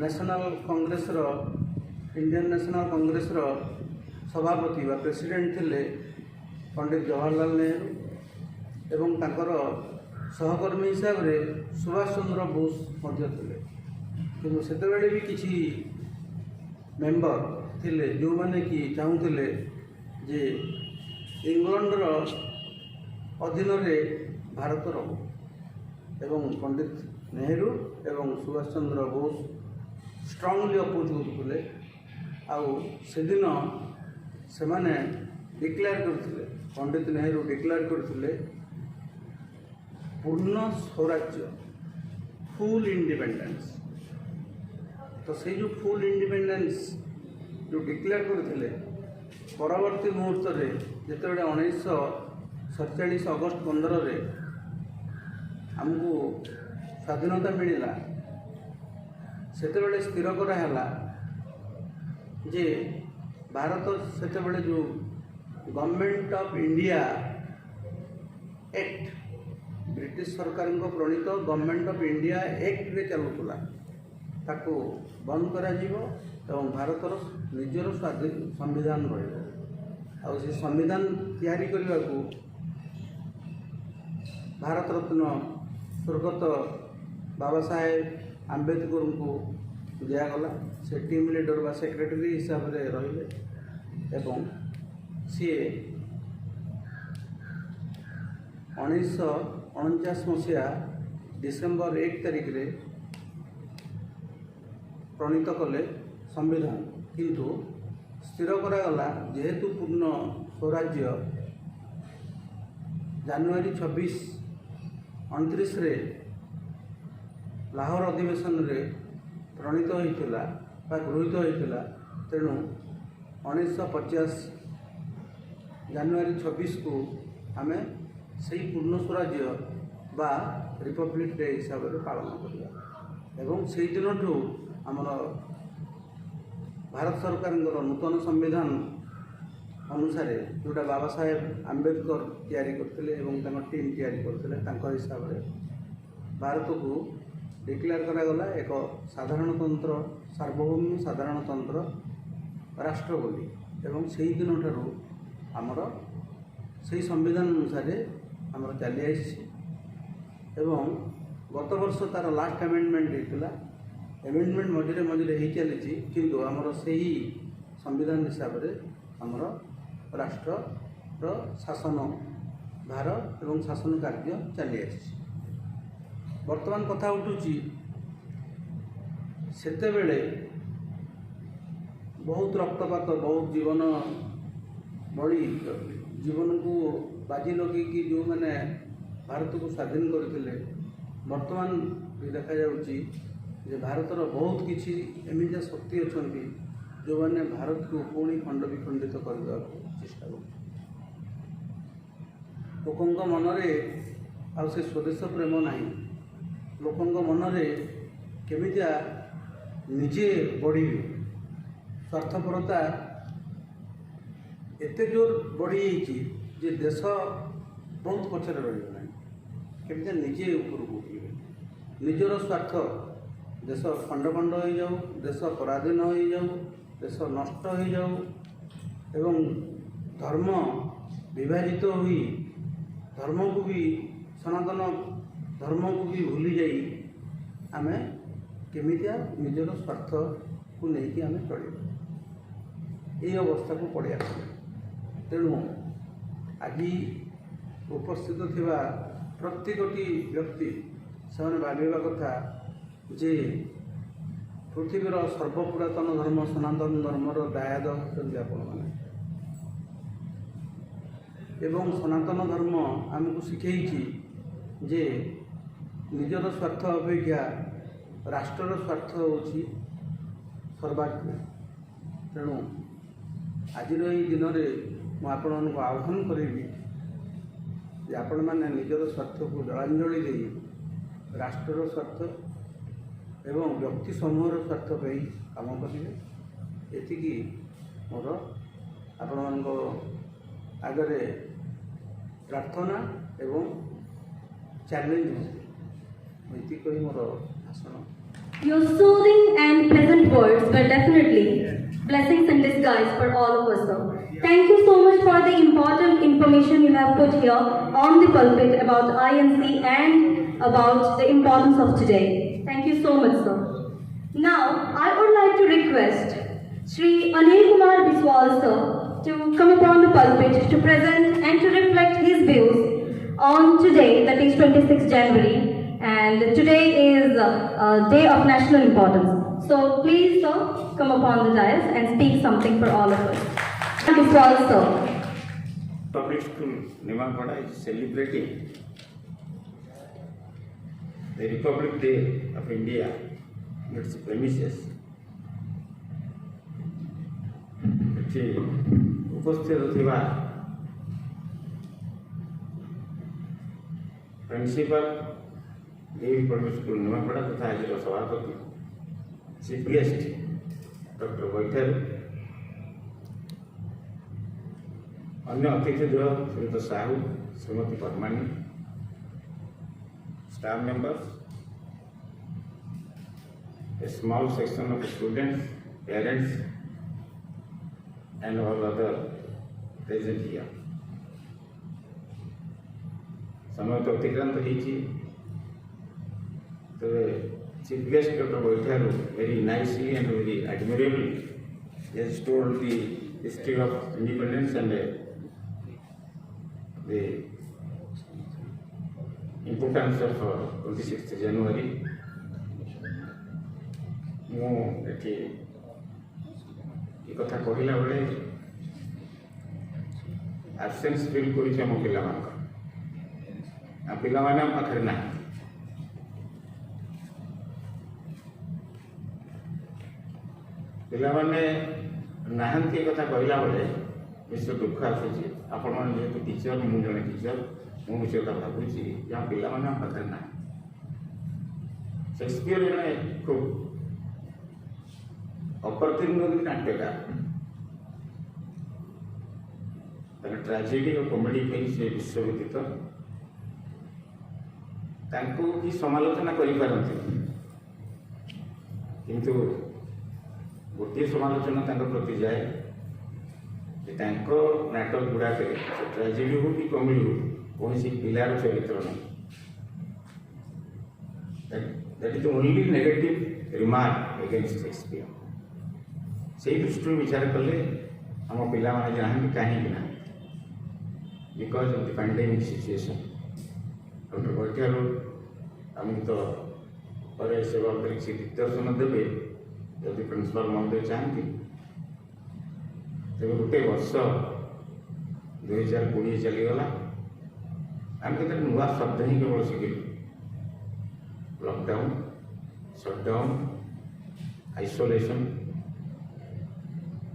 नेशनल कांग्रेस रो इंडियन नेशनल कांग्रेस रो सभापति बा प्रेसिडेंट थिले पंडित जवाहरलाल नेहरू एवं तांकर सहकर्मी हिसाब रे सुभाष चंद्र बोस मध्य थिले किंतु सेतेबेले भी किछि मेंबर थिले जो माने कि चाहूथिले जे इंग्लैंड रो अधीन रे भारत रहू एवं पंडित नेहरू एवं सुभाष चंद्र बोस स्ट्रांगली अपोज करते आउ से दिन से माने डिक्लेयर करते पंडित नेहरू डिक्लेयर करते पूर्ण स्वराज्य फुल इंडिपेंडेंस तो से जो फुल इंडिपेंडेंस जो डिक्लेयर करते परवर्ती मुहूर्त में जितेबाला 1947 अगस्त 15 रे आमको स्वाधीनता मिलला सेतेबेले स्थिर कराला जे भारत सेतेबेले जो government of India act British सरकार को प्रणीत गवर्नमेंट ऑफ इंडिया एक्ट रे चलुला ताको बंद करा जीवो एवं भारतर निजर स्वाधीन संविधान रहिबो आ से संविधान तैयारी करने को भारत रत्न स्वर्गत बाबा साहेब आम्बेडकर को दिगला से टीम लीडर बा सेक्रेटरी हिसाब से रहिले एवं सी 1949 मसीहा डिसेम्बर 1 तारिख रे प्रणीत कले संविधान किंतु स्थिर करागला जेहेतु पूर्ण स्वराज्य जनवरी 26-29 रे लाहौर अधिवेशन रे प्रणीत होइतिला बा गृहीत होइतिला तेणु 1950 जनवरी 26 को आमे सही पूर्ण स्वराज्य बा रिपब्लिक डे हिसाब से पालन करिया एवं से दिन ठू आमर भारत सरकार नूतन संविधान अनुसार जोटा बाबा साहेब आम्बेडकर तैयारी करते टीम तैयारी करते हिसाब से भारत को डिक्लेयर करागला एक साधारणतंत्र सार्वभौम साधारणतंत्र राष्ट्र बोली एवं से ही दिन ठारू आमर से संविधान अनुसार आमर चली आसी एवं गत वर्ष तार लास्ट अमेंडमेंट होता एमेंडमेंट मझे मझे हो चली किंतु आमर से ही संविधान हिसाब से आमर राष्ट्र शासन भार एवं शासन कार्य चली आसी वर्तमान कथा उठुची सेतेबेले बहुत रक्तपात बहुत जीवन बड़ी जीवन को बाजी लगे जो मैंने भारत को स्वाधीन करते वर्तमान भी देखा जाउची जे भारतर बहुत किसी एमितिया शक्ति अच्छा जो मैंने भारत को पुणी खंड विखंडित करने चेष्टा कर लोकों मनरे आ से स्वदेश प्रेम नहीं लोकों मनरे केमितिया निजे बढ़ी स्वार्थपरता एते जोर बढ़ी जे देश बहुत पछरे रही केमितिया निजे ऊपर उठिबे निजर स्वार्थ देश खंड खंड हो जाऊ देश पराधीन हो जाऊ देश नष्ट हो जाऊ एवं धर्म विभाजित हुई धर्म को भी सनातन धर्म को भी भूली जाई आमे केमितिया निजर स्वार्थ को लेकिन आमे चल ये अवस्था को पड़े तेणु आज उपस्थित थिबा प्रत्येकटी व्यक्ति से भाविबा कथा जे पृथ्वीर सर्वपुरातन धर्म सनातन धर्मर दायाद होती आपण मैंने एवं सनातन धर्म आमको शिखई जे निजर स्वार्थ अपेक्षा राष्ट्र स्वार्थ होची सर्वाग्रे तेणु आज दिन में आपण आह्वान करी जे आपण मैंने निजर स्वार्थ को जलांजलि दे राष्ट्र स्वार्थ एवं व्यक्ति समूहर स्वार्थ पर काम करेंगे एतिकी मोर आपण आगरे प्रार्थना एवं चैलेंज एति कही मोर भाषण Your soothing and pleasant words were definitely blessings in disguise for all of us, sir. Thank you so much for the important information you have put here on the pulpit about INC and about the importance of today. Thank you so much, sir. Now, I would like to request Shri Anil Kumar Biswal, sir, to come upon the pulpit to present and to reflect his views on today, that is 26th January. And today is a day of national importance. So please, sir, come upon the dais and speak something for all of us. Biswal, sir. Public School Nimapada is celebrating the Republic Day of India in its premises. ଏଠି ଉପସ୍ଥିତ ଥିବା principal देवी public school Nimapada तथा आज सभापति chief guest doctor बैठल अन्य अतिथि दल Shriyut Sahu Shrimati Parmani staff members a small section of students, parents and all other present here. समय तो अतिक्रांत होइछि the chief guest Dr. Boitaru very nicely and very admirably has told the history of independence and the importance of 26th January. ମୁଁ ଏଠି ଏ କଥା କହିଲା ବେଳେ absence feel କରୁଛି ଆମ ପିଲାମାନଙ୍କର ଆଉ ପିଲାମାନେ ଆମ ପାଖରେ ନାହାନ୍ତି ପିଲାମାନେ ନାହାନ୍ତି ଏ କଥା କହିଲା ବେଳେ ନିଶ୍ଚୟ ଦୁଃଖ ଆସୁଛି ଆପଣମାନେ ଯେହେତୁ ଟିଚର ମୁଁ ଜଣେ ଟିଚର ମୁଁ ସେ କଥା ଭାବୁଛି ଯେ ଆମ ପିଲାମାନେ ଆମ ପାଖରେ ନାହିଁ ସେକ୍ସପିୟର ଜଣେ ଖୁବ୍ ଅପ୍ରତିଦ୍ୱନ୍ଦୀ ନାଟ୍ୟକାର ତାଙ୍କ ଟ୍ରାଜେଡି ଓ କମେଡି ପାଇଁ ସେ ବିଶ୍ୱବିଦିତ ତାଙ୍କୁ କି ସମାଲୋଚନା କରିପାରନ୍ତି କିନ୍ତୁ गोटे समालोचना प्रति जाए नाटक गुड़ाक ट्राजेडी हो कि कमेडी हो कौन पिलार चरित्र नहीं that is only negative remark against Shakespeare से दृष्टि विचार कले आम पिला जाना कहीं ना because of the pandemic situation doctor बैठल आमको तो पर से बाबद किसी दिग्दर्शन देवे यदि प्रिंसिपल महोदय चाहती तेज गोटे वर्ष 2020 चलीगला आम के नुआ शब्द ही केवल शिखिलु lockdown shutdown isolation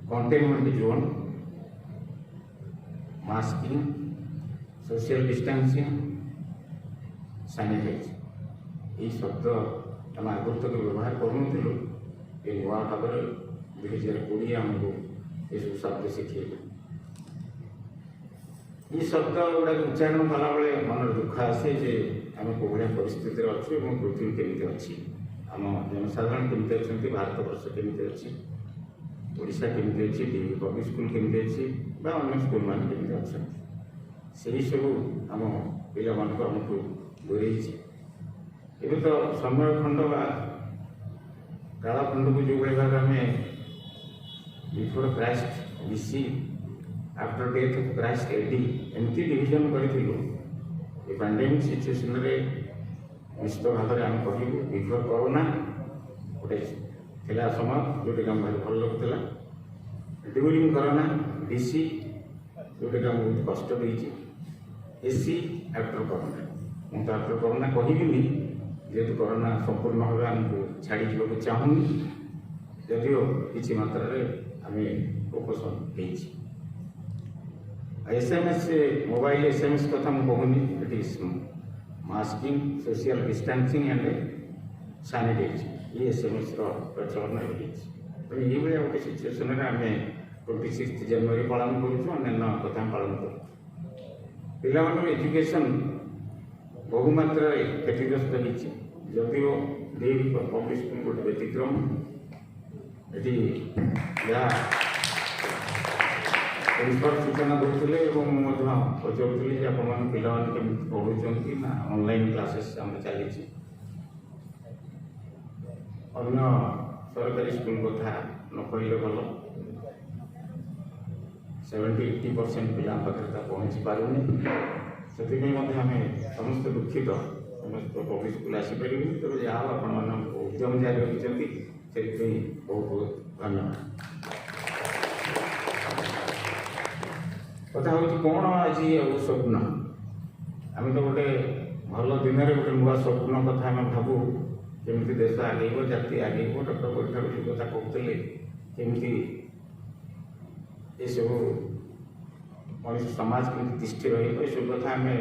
containment zone masking social distancing sanitize ये शब्द आम आगुरी तक व्यवहार करूँ ये नुआ भाव 2020 आमको ये सब शब्द शिखेले ये शब्द गुड़ा उच्चारण कला बेले मन दुख आसे जे आम कौ परिस्थिति अच्छे पृथ्वी केमी अच्छी आम जनसाधारण केमी अच्छा भारत वर्ष केमी अच्छी ओडिशा केमी अच्छी डीवी पब्लिक स्कूल केमी अच्छी अन्य स्कूल मान केमी अच्छा से सब आम पिला आमको दूरे एवं तो समय खंड कालखंड को जो भाव आम before Christ BC after death of Christ AD एमती डिविजन करूँ ये पैंडेमिक सिचुएशन निश्चित भाव में आम कहूँ बिफोर कोरोना गोटे थिला समय जोटा आम भाई भल लगुला ड्यूरिंग कोरोना डीसी जोटा आम बहुत कष्ट देती एसी आफ्टर कोरोना मुझे आफ्टर कोरोना कहबी जेहेतु कोरोना संपूर्ण भाव आमको छाड़ी जावाक चाहूनी जदिओ किसी मात्रा आम उपशम एसएमएस मोबाइल एसएमएस कथा मुझे कहूनी it is masking social distancing and sanitizing ये एसएमएस प्रचलन तेणु ये गोटे सिचुएसन आम 26 जनवरी पालन करूँ अन्य कथा पालन कर ପିଲାମାନଙ୍କର ଏଜୁକେସନ୍ ବହୁମାତ୍ରାରେ କ୍ଷତିଗ୍ରସ୍ତ ହେଇଛି। ଯଦିଓ ଦେବୀ ପବ୍ଲିକ୍ ସ୍କୁଲ ଗୋଟେ ବ୍ୟତିକ୍ରମ, ଏଠି ଯାହା ପ୍ରିନ୍ସିପାଲ୍ ସୂଚନା ଦେଉଥିଲେ ଏବଂ ମୁଁ ମଧ୍ୟ ପଚାରୁଥିଲି ଯେ ଆପଣମାନେ ପିଲାମାନେ କେମିତି ପଢ଼ୁଛନ୍ତି ନା ଅନଲାଇନ୍ କ୍ଲାସେସ୍ ଆମର ଚାଲିଛି। ଅନ୍ୟ ସରକାରୀ ସ୍କୁଲ କଥା ନ କହିଲେ ଭଲ। 70-80% ପିଲାଙ୍କ ପାଖରେ ତା ପହଞ୍ଚି ପାରୁନି। ସେଥିପାଇଁ ମଧ୍ୟ ଆମେ ସମସ୍ତେ ଦୁଃଖିତ। ସମସ୍ତ ପବ୍ଲିକ୍ ସ୍କୁଲ ଆସିପାରିବେନି। ତେବେ ଯାହା ହଉ ଆପଣମାନଙ୍କ ଉଦ୍ୟମ ଜାରି ରଖିଛନ୍ତି, ସେଥିପାଇଁ ବହୁତ ବହୁତ ଧନ୍ୟବାଦ। କଥା ହେଉଛି କ'ଣ ଆଜି ଆଉ ସ୍ୱପ୍ନ। ଆମେ ତ ଗୋଟେ ଭଲ ଦିନରେ ଗୋଟେ ନୂଆ ସ୍ୱପ୍ନ କଥା ଆମେ ଭାବୁ, କେମିତି ଦେଶ ଆଗେଇବ, ଜାତି ଆଗେଇବ। ଡକ୍ଟର ପରିଠାରୁ ସେ କଥା କହୁଥିଲେ କେମିତି ଏସବୁ ମଣିଷ ସମାଜ କେମିତି ତିଷ୍ଠି ରହିବ, ଏସବୁ କଥା ଆମେ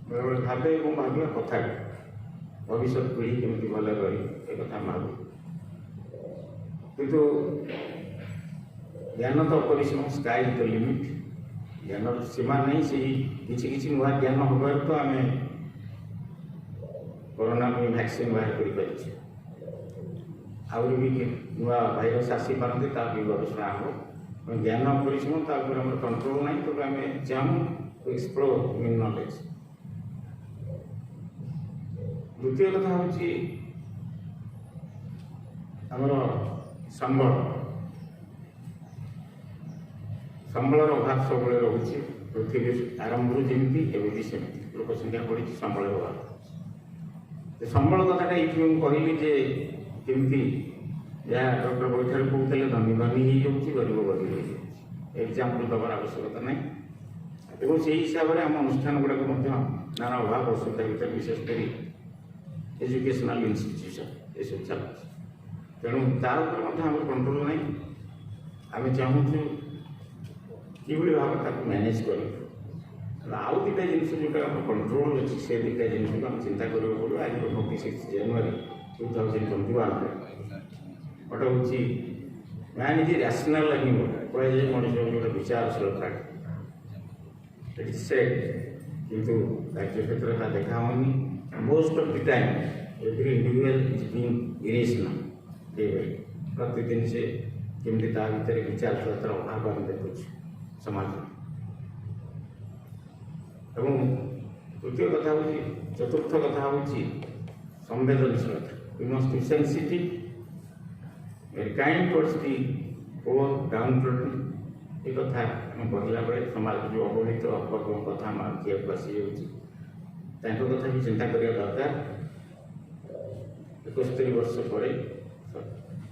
ବେଳେବେଳେ ଭାବେ ଏବଂ ଭାବିବା କଥା। ଭବିଷ୍ୟତ ପିଢ଼ି କେମିତି ଭଲରେ ରହିବ ଏ କଥା ଆମେ ଭାବୁ। କିନ୍ତୁ ଜ୍ଞାନ ତ ଅପରିସୀମ, ସ୍କାଏ ଇଜ୍ ଦ ଲିମିଟ୍। ଜ୍ଞାନର ସୀମା ନାହିଁ। ସେହି କିଛି କିଛି ନୂଆ ଜ୍ଞାନ ହେବାରୁ ତ ଆମେ କରୋନା ପାଇଁ ଭ୍ୟାକ୍ସିନ୍ ବାହାର କରିପାରିଛେ। ଆହୁରି ବି ନୂଆ ଭାଇରସ୍ ଆସିପାରନ୍ତି, ତା ବି ଗବେଷଣା ହେବ। ଜ୍ଞାନ ଅପରିସୀମ, ତା ଉପରେ ଆମର କଣ୍ଟ୍ରୋଲ ନାହିଁ। ତେବେ ଆମେ ଚାହୁଁ ଟୁ ଏକ୍ସପ୍ଲୋର ନ୍ୟୁ ନଲେଜ୍। ଦ୍ୱିତୀୟ କଥା ହେଉଛି ଆମର ସମ୍ବଳର ଅଭାବ ସବୁବେଳେ ରହୁଛି। ପୃଥିବୀ ଆରମ୍ଭରୁ ଯେମିତି ଏବେ ବି ସେମିତି ଲୋକ ସଂଖ୍ୟା ବଢ଼ିଛି, ସମ୍ବଳର ଅଭାବ। ସମ୍ବଳ କଥାଟା ଏଇଥିପାଇଁ ମୁଁ କହିଲି ଯେ କେମିତି ଯାହା ଡକ୍ଟର ବୈଠାରୁ କହୁଥିଲେ, ଧନୀ ଧନୀ ହେଇଯାଉଛି, ଗରିବ ଗରିବ ହେଇଯାଉଛି। ଏକ୍ଜାମ୍ପଲ୍ ଦେବାର ଆବଶ୍ୟକତା ନାହିଁ। ଏବଂ ସେହି ହିସାବରେ ଆମ ଅନୁଷ୍ଠାନ ଗୁଡ଼ାକ ମଧ୍ୟ ନାନା ଅଭାବ ଅସୁବିଧା ଭିତରେ, ବିଶେଷ କରି ଏଜୁକେସନାଲ ଇନଷ୍ଟିଚ୍ୟୁସନ୍ ଏସବୁ ଚାଲୁଛି। ତେଣୁ ତା ଉପରେ ମଧ୍ୟ ଆମର କଣ୍ଟ୍ରୋଲ ନାହିଁ। ଆମେ ଚାହୁଁଛୁ କିଭଳି ଭାବରେ ତାକୁ ମ୍ୟାନେଜ୍ କରିବୁ। ଆଉ ଦୁଇଟା ଜିନିଷ ଯେଉଁଟା ଆମର କଣ୍ଟ୍ରୋଲ ଅଛି, ସେ ଦୁଇଟା ଜିନିଷକୁ ଆମେ ଚିନ୍ତା କରିବାକୁ ପଡ଼ିବ। ଆଜି 26 ଜାନୁଆରୀ 2021 ଗୋଟେ ହେଉଛି ମ୍ୟାନ୍ ଇଜ୍ ରାସନାଲ୍ ଆନିମଲ୍। କୁହାଯାଏ ମଣିଷ ଗୋଟେ ବିଚାରଶୀଳ ପ୍ରାଣୀ। ଇଟ୍ ସେଡ୍, କିନ୍ତୁ କାର୍ଯ୍ୟକ୍ଷେତ୍ରରେ ତାହା ଦେଖା ହେଉନି। Most of the time every individual is being irrational. ପ୍ରତିଦିନ ସେ କେମିତି ତା ଭିତରେ ବିଚାରଶୀଳତାର ଅଭାବ ଆମେ ଦେଖୁଛୁ ସମାଜରେ। ଏବଂ ତୃତୀୟ କଥା ହେଉଛି, ଚତୁର୍ଥ କଥା ହେଉଛି ସମ୍ବେଦନଶୀଳତା। We must be sensitive, very kind towards the poor, downtrodden. ଏ କଥା ଆମେ କହିଲା ବେଳେ ସମାଜର ଯେଉଁ ଅବହେଳିତ ବର୍ଗଙ୍କ କଥା ଆମ ଆଖିଆକୁ ଆସିଯାଉଛି, ତାଙ୍କ କଥା ବି ଚିନ୍ତା କରିବା ଦରକାର। 71 ବର୍ଷ ପରେ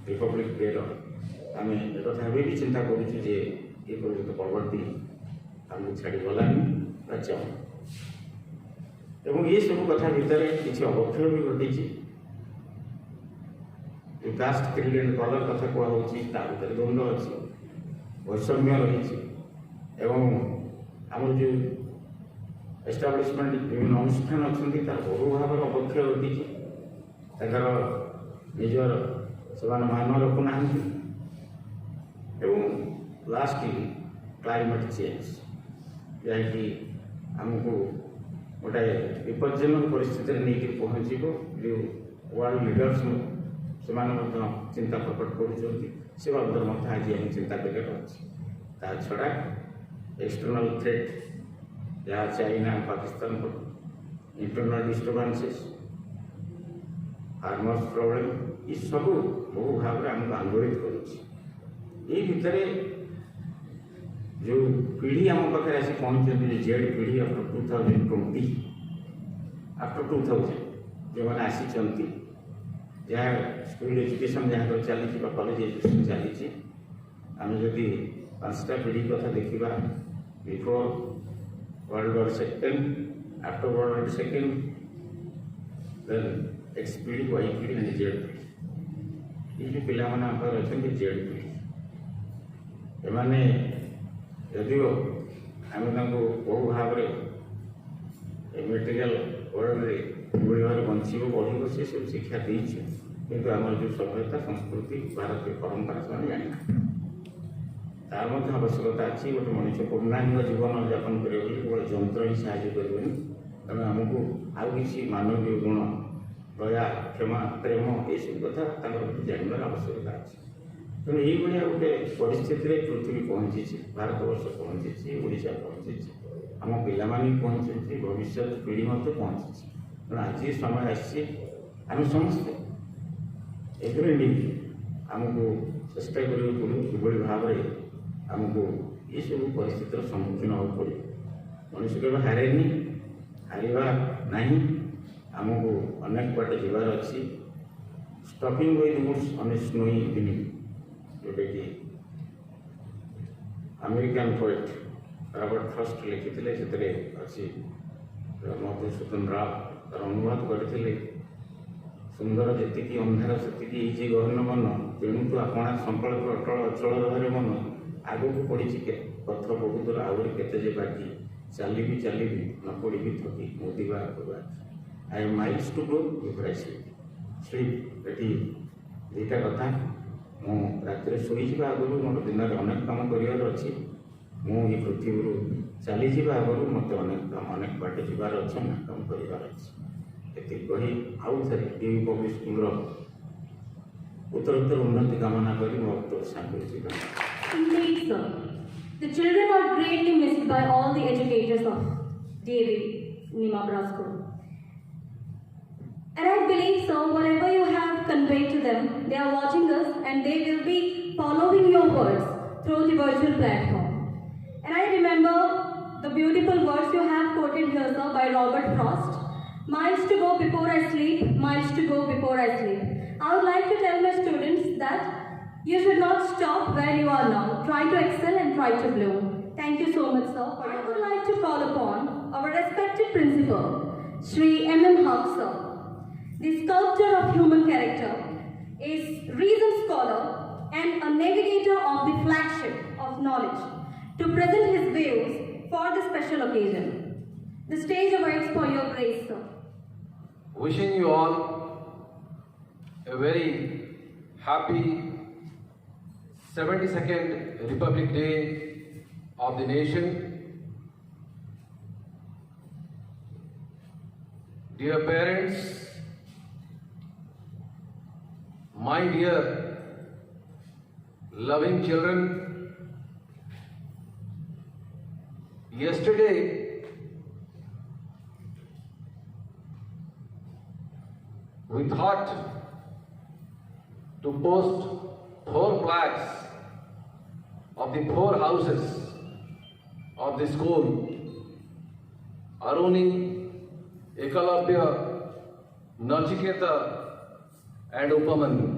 ରିପବ୍ଲିକ୍ ଡେର ଆମେ ଏକଥା ଏବେ ବି ଚିନ୍ତା କରୁଛୁ ଯେ ଏ ପର୍ଯ୍ୟନ୍ତ ପରବର୍ତ୍ତୀ ଆମକୁ ଛାଡ଼ିଗଲାନି ବା ଚାହୁଁ। ଏବଂ ଏସବୁ କଥା ଭିତରେ କିଛି ଅବକ୍ଷୟ ବି ଘଟିଛି। କାଷ୍ଟ, କ୍ରିଡ୍ ଆଣ୍ଡ କଲର୍ କଥା କୁହାହେଉଛି, ତା ଭିତରେ ଦ୍ୱନ୍ଦ୍ୱ ଅଛି, ବୈଷମ୍ୟ ରହିଛି। ଏବଂ ଆମର ଯେଉଁ ଏଷ୍ଟାବ୍ଲିଶମେଣ୍ଟ ବିଭିନ୍ନ ଅନୁଷ୍ଠାନ ଅଛନ୍ତି, ତାର ବହୁ ଭାବରେ ଅବକ୍ଷୟ ଘଟିଛି। ତାଙ୍କର ନିଜର ସେମାନେ ମାନ ରଖୁନାହାନ୍ତି। ଏବଂ ଲାଷ୍ଟଲି କ୍ଲାଇମେଟ୍ ଚେଞ୍ଜ, ଯାହାକି ଆମକୁ ଗୋଟାଏ ବିପଜ୍ଜନକ ପରିସ୍ଥିତିରେ ନେଇକି ପହଞ୍ଚିବ। ଯେଉଁ ୱାର୍ଲଡ ଲିଡର୍ସ ସେମାନେ ମଧ୍ୟ ଚିନ୍ତା ପ୍ରକଟ କରୁଛନ୍ତି, ସେ ବାବଦରେ ମଧ୍ୟ ଆଜି ଆମେ ଚିନ୍ତା କରିବାର ଅଛି। ତା ଛଡ଼ା ଏକ୍ସଟର୍ନାଲ ଥ୍ରେଟ୍ ଯାହା China, Pakistan, internal disturbances, farmers problem, ଏସବୁ ବହୁ ଭାବରେ ଆମକୁ ଆନ୍ଦୋଳିତ କରୁଛି। ଏଇ ଭିତରେ ଯେଉଁ ପିଢ଼ି ଆମ ପାଖରେ ଆସି ପହଞ୍ଚିଛନ୍ତି, ଜେଡ୍ ପିଢ଼ି ଆଫ୍ଟର 2020, ଆଫ୍ଟର 2000 ଯେଉଁମାନେ ଆସିଛନ୍ତି, ଯାହା ସ୍କୁଲ ଏଜୁକେସନ୍ ଯାହାଙ୍କର ଚାଲିଛି ବା କଲେଜ ଏଜୁକେସନ୍ ଚାଲିଛି, ଆମେ ଯଦି 5ଟା ପିଢ଼ି କଥା ଦେଖିବା, before World War II, after World War II, then X ପିଢ଼ି, Y ପିଢ଼ି and Z ପିଢ଼ି। ये जो ପିଲାମାନେ ଆମ ପାଖରେ ଅଛନ୍ତି Z ପିଢ଼ି, ଏମାନେ ଯଦିଓ ଆମେ ତାଙ୍କୁ ବହୁ ଭାବରେ ମେଟେରିଆଲ ୱାର୍ଲଡରେ କିଭଳି ଭାବରେ ବଞ୍ଚିବ, ବଢ଼ିବ, ସେ ସବୁ ଶିକ୍ଷା ଦେଇଛୁ। କିନ୍ତୁ ଆମର ଯେଉଁ ସଭ୍ୟତା, ସଂସ୍କୃତି, ଭାରତୀୟ ପରମ୍ପରା ସେମାନେ ଜାଣିନାହାନ୍ତି। ତାର ମଧ୍ୟ ଆବଶ୍ୟକତା ଅଛି। ଗୋଟେ ମଣିଷ ପୂର୍ଣ୍ଣାଙ୍ଗ ଜୀବନ ଯାପନ କରିବାକୁ ହେଲେ କେବଳ ଯନ୍ତ୍ର साहाଯ୍य करेंगे तेणु आमको आउ कि मानवीय गुण दया क्षमा प्रेम ये सब कथा जानवर आवश्यकता अच्छे तेणु ये गोटे परिस्थिति पृथ्वी पहुँची भारतवर्ष पहुँची ओडिशा पहुँची आम पाने पहुँची भविष्य पीढ़ी मत पहुँची तेणु आज समय आम समस्ते एग्री आमको चेष्टा करें कि भाव में आमको ये सब परिस्थितिर सम्मुखीन होगा पड़े मनुष्य केवल हारेनि हारवा नहीं आमको अनेक बाट जीवार अच्छी stopping with woods on a snowy evening जोटा कि अमेरिकन पोएट रॉबर्ट फ्रॉस्ट लिखिते से अच्छी मधुसूदन राव तार अनुवाद करते सुंदर जी अंधार से गहन मन तेणु तो आपणा संकल्प अटल अचल रहे मन आग को पड़ी पथ बहुत दूर आहरी के बाकी चली न पड़ी थकी मुदिवा I am miles to go before I sleep ये दुईटा कथा मु रात शोजा आगु मोर दिन में अनेक कम कर अच्छी मुझे पृथ्वी चली आगु मत अनेक बाट जीवार अच्छे अनेक कम कर कही आउ थे डी पब्लिक स्कूल उत्तरोत्तर उन्नति कामना करी मो सांग Indeed, sir. The children are greatly missed by all the educators of DAV Nimapura School. And I believe, sir, whatever you have conveyed to them, they are watching us and they will be following your words through the virtual platform. And I remember the beautiful words you have quoted here, sir, by Robert Frost. Miles to go before I sleep, miles to go before I sleep. I would like to tell my students that you should not stop where you are now. Try to excel and try to bloom. Thank you so much, sir. I would like to call upon our respected principal, Shri M.M. Haq, sir. The sculptor of human character is reason scholar and a navigator of the flagship of knowledge to present his views for this special occasion. The stage awaits for your grace, sir. Wishing you all a very happy 72nd Republic Day of the nation. Dear parents, my dear loving children, yesterday we thought to post 4 flags of the 4 houses of the school: Aruni, Ekalavya, Nachiketa and Upamanyu.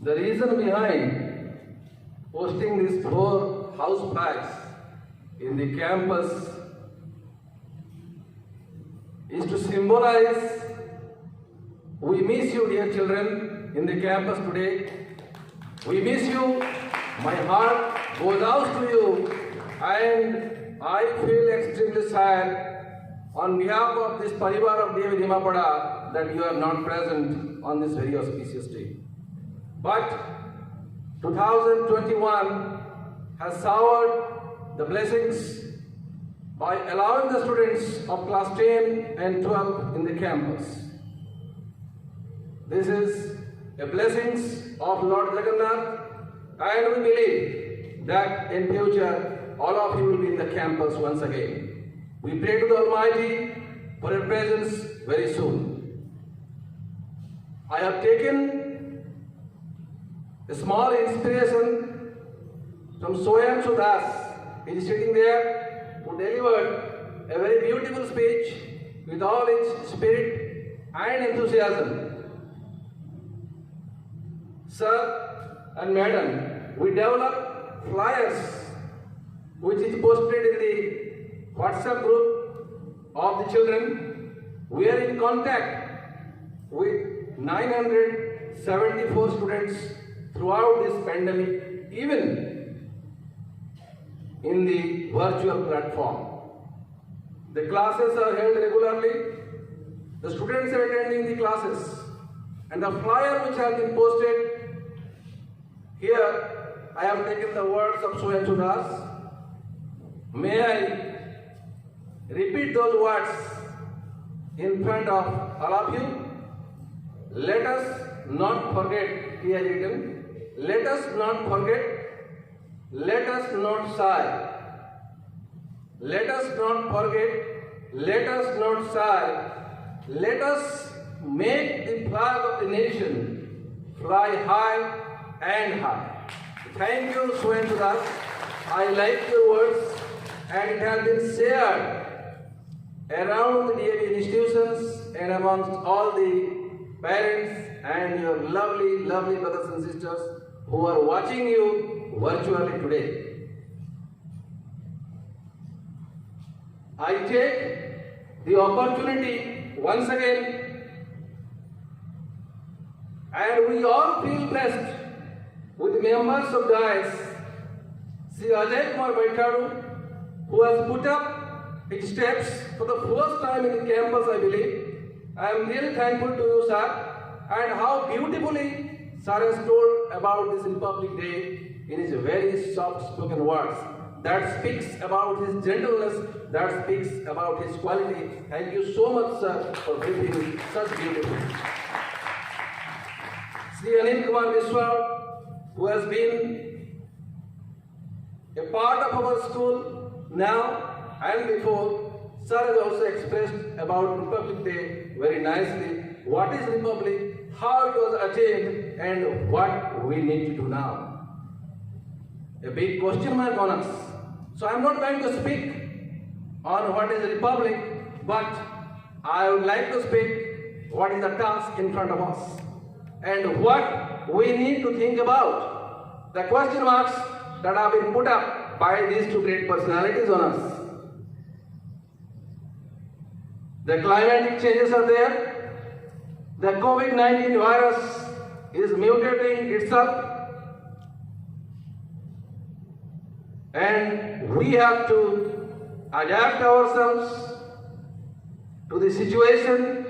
The reason behind posting these 4 house flags in the campus is to symbolize we miss you, dear children, in the campus today. We miss you. My heart goes out to you, and I feel extremely sad on behalf of this Parivar of DAV Nimapura that you are not present on this very auspicious day. But 2021 has soured the blessings by allowing the students of class 10 and 12 in the campus. This is a blessings of Lord Jagannath, and we believe that in future all of you will be in the campus once again. We pray to the Almighty for your presence very soon. I have taken a small inspiration from Soyam Sudas. He is sitting there, who delivered a very beautiful speech with all its spirit and enthusiasm. Sir and Madam, we develop flyers which is posted in the WhatsApp group of the children. We are in contact with 974 students throughout this pandemic, even in the virtual platform. The classes are held regularly. The students are attending the classes, and the flyer which has been posted here, I have taken the words of Soyan Sudas. May I repeat those words in front of all of you. Let us not forget, he has written, let us not forget, let us not sigh. Let us not forget, let us not sigh. Let us make the flag of the nation fly high and high. Thank you, Swen Sudas. I like your words, and it has been shared around the DAV institutions and amongst all the parents and your lovely, lovely brothers and sisters who are watching you virtually today. I take the opportunity once again, and we all feel blessed with members of DICE, Sri Ajay Kumar Baitadu, who has put up his steps for the first time in the campus, I believe. I am really thankful to you, sir, and how beautifully sir has told about this Republic Day in his very soft-spoken words. That speaks about his gentleness, that speaks about his quality. Thank you so much, sir, for bringing such beautiful. Sri Anil Kumar Vishwa, who has been a part of our school now and before, sir has also expressed about Republic Day very nicely. What is Republic, how it was attained, and what we need to do now. A big question mark on us. So I am not going to speak on what is a republic, but I would like to speak what is the task in front of us and what we need to think about. The question marks that have been put up by these two great personalities on us. The climatic changes are there. The COVID-19 virus is mutating itself. And we have to adapt ourselves to the situation.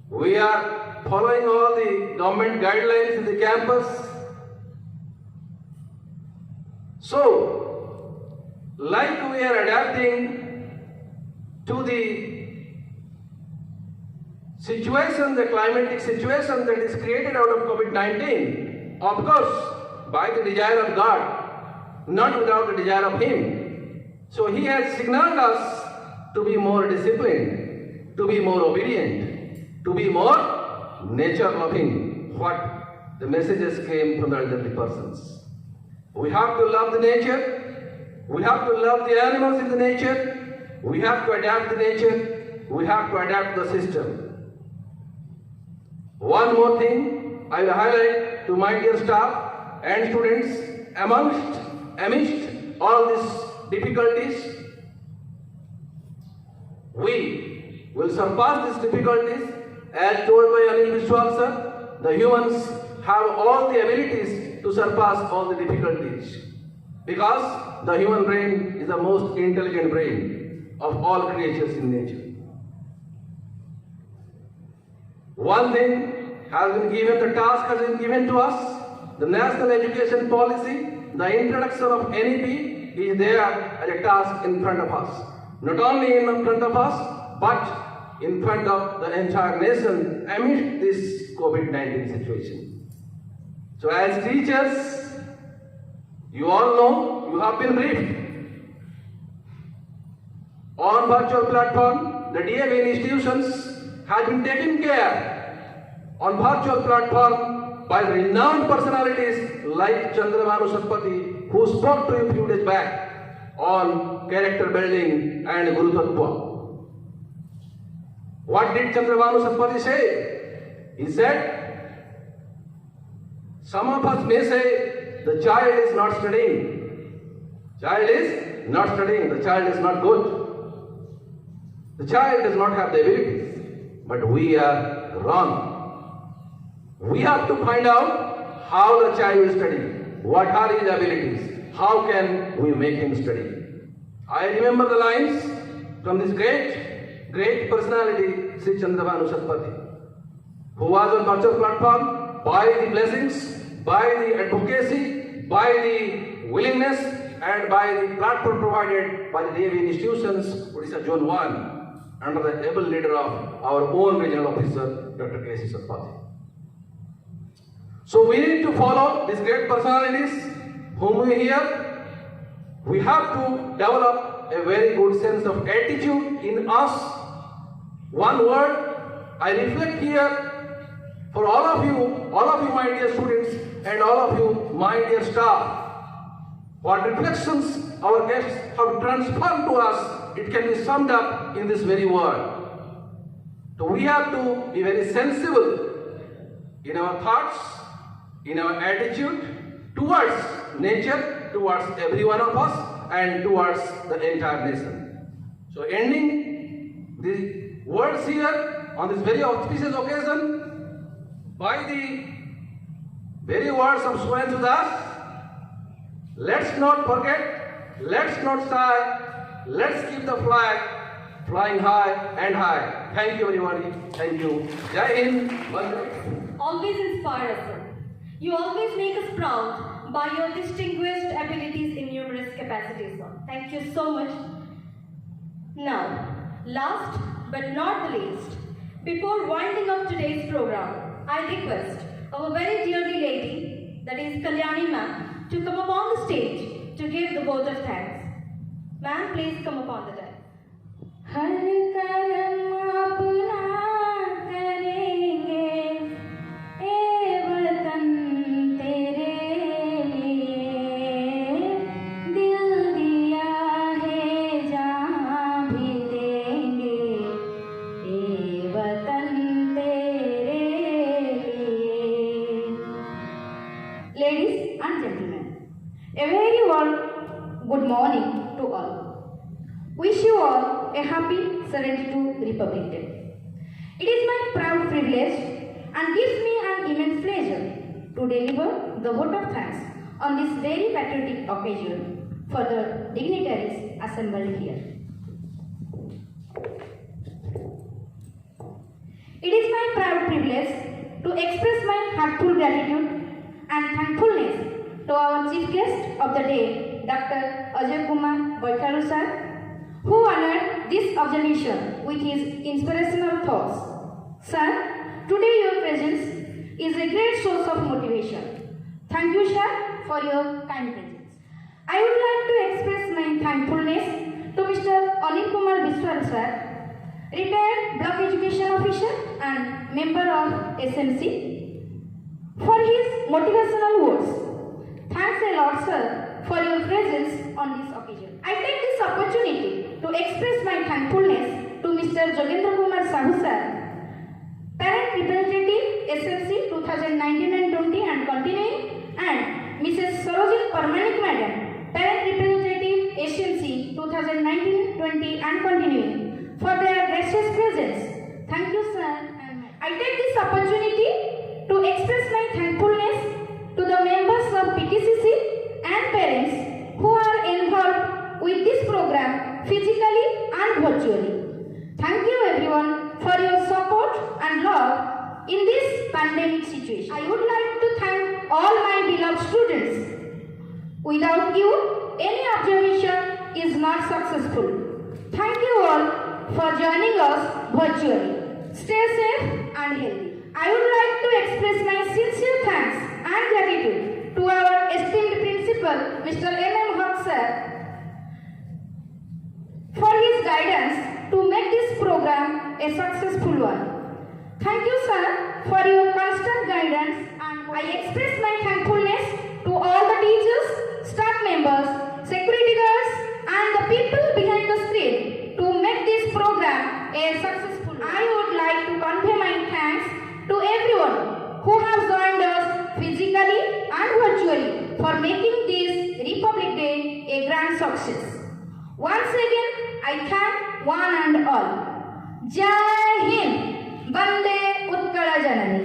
We are following all the government guidelines in the campus. So, like we are adapting to the situation, the climatic situation that is created out of COVID-19, of course, by the desire of God, not without the desire of Him. So He has signaled us to be more disciplined, to be more obedient, to be more nature-loving. What the messages came from the elderly persons. We have to love the nature. We have to love the animals in the nature. We have to adapt the nature. We have to adapt the system. One more thing I will highlight to my dear staff and students amidst all these difficulties, we will surpass these difficulties. As told by Anil Vishwal sir, the humans have all the abilities to surpass all the difficulties, because the human brain is the most intelligent brain of all creatures in nature. One thing has been given, the task has been given to us, the National Education Policy. The introduction of NEP is there as a task in front of us. Not only in front of us, but in front of the entire nation amidst this COVID-19 situation. So as teachers, you all know, you have been briefed. On virtual platform, the DAV institutions have been taken care on virtual platform by renowned personalities like Chandramanu Satpathy, who spoke to you a few days back on character building and Guru Tattva. What did Chandramanu Satpathy say? He said, some of us may say the child is not studying. Child is not studying. The child is not good. The child does not have the abilities. But we are wrong. We have to find out how the child will study, what are his abilities, how can we make him study. I remember the lines from this great personality, Sri Chandramanu Satpathy, who was on virtual platform by the blessings, by the advocacy, by the willingness and by the platform provided by the DAV institutions, Odisha Zone 1, under the able leader of our own regional officer, Dr. K.C. Satpathy. So we need to follow these great personalities whom we hear. We have to develop a very good sense of attitude in us. One word I reflect here for all of you my dear students, and all of you my dear staff. What reflections our guests have transformed to us, it can be summed up in this very word. So we have to be very sensible in our thoughts, in our attitude towards nature, towards every one of us, and towards the entire nation. So ending the words here on this very auspicious occasion by the very words of Swayan Sudas. Let's not forget, let's not sigh, let's keep the flag flying high and high. Thank you everybody. Thank you. Jai Hind. Vande. Always inspire us, sir. You always make us proud by your distinguished abilities in numerous capacities, sir. Thank you so much. Now, last but not the least, before winding up today's program, I request our very dearly lady, that is Kalyani ma'am, to come upon the stage to give the vote of thanks. Ma'am, please come upon the dais. हर कर्म अपना करेंगे ए वतन तेरे लिए, दिल दिया है जहाँ भी देंगे ए वतन तेरे लिए. Ladies and gentlemen, a very warm good morning to all. Wish you all a happy 72th Republic Day. It is my proud privilege and gives me an immense pleasure to deliver the vote of thanks on this very patriotic occasion for the dignitaries assembled here. It is my proud privilege to express my heartfelt gratitude and thankfulness to our chief guest of the day, Dr. Ajay Kumar Boikaru sir, who honored this observation with his inspirational thoughts. Sir, today your presence is a great source of motivation. Thank you, sir, for your kind presence. I would like to express my thankfulness to Mr. Anil Kumar Biswal, sir, retired block education officer and member of SMC, for his motivational words. Thanks a lot, sir, for your presence on this occasion. I take this opportunity to express my thankfulness to Mr. Jogendra Kumar Sahu sir, Parent Representative SMC 2019 and 20 and continuing, and Mrs. Sarojit Parmanik Madam, Parent Representative SMC 2019-20 and continuing, for their gracious presence. Thank you, sir. I take this opportunity to express my thankfulness to the members of PTCC and parents who are involved with this program physically and virtually. Thank you everyone for your support and love in this pandemic situation. I would like to thank all my beloved students. Without you, any observation is not successful. Thank you all for joining us virtually. Stay safe and healthy. I would like to express my sincere thanks and gratitude to our esteemed principal, Mr. M.M. Haq sir, for his guidance to make this program a successful one. Thank you, sir, for your constant guidance, and I express my thankfulness to all the teachers, staff members, security guards, and the people behind the screen to make this program a successful one. I would like to convey my thanks to everyone who has joined us physically and virtually for making this Republic Day a grand success. Once again, I thank one and all. Jai Hind, Vande Utkala Janani.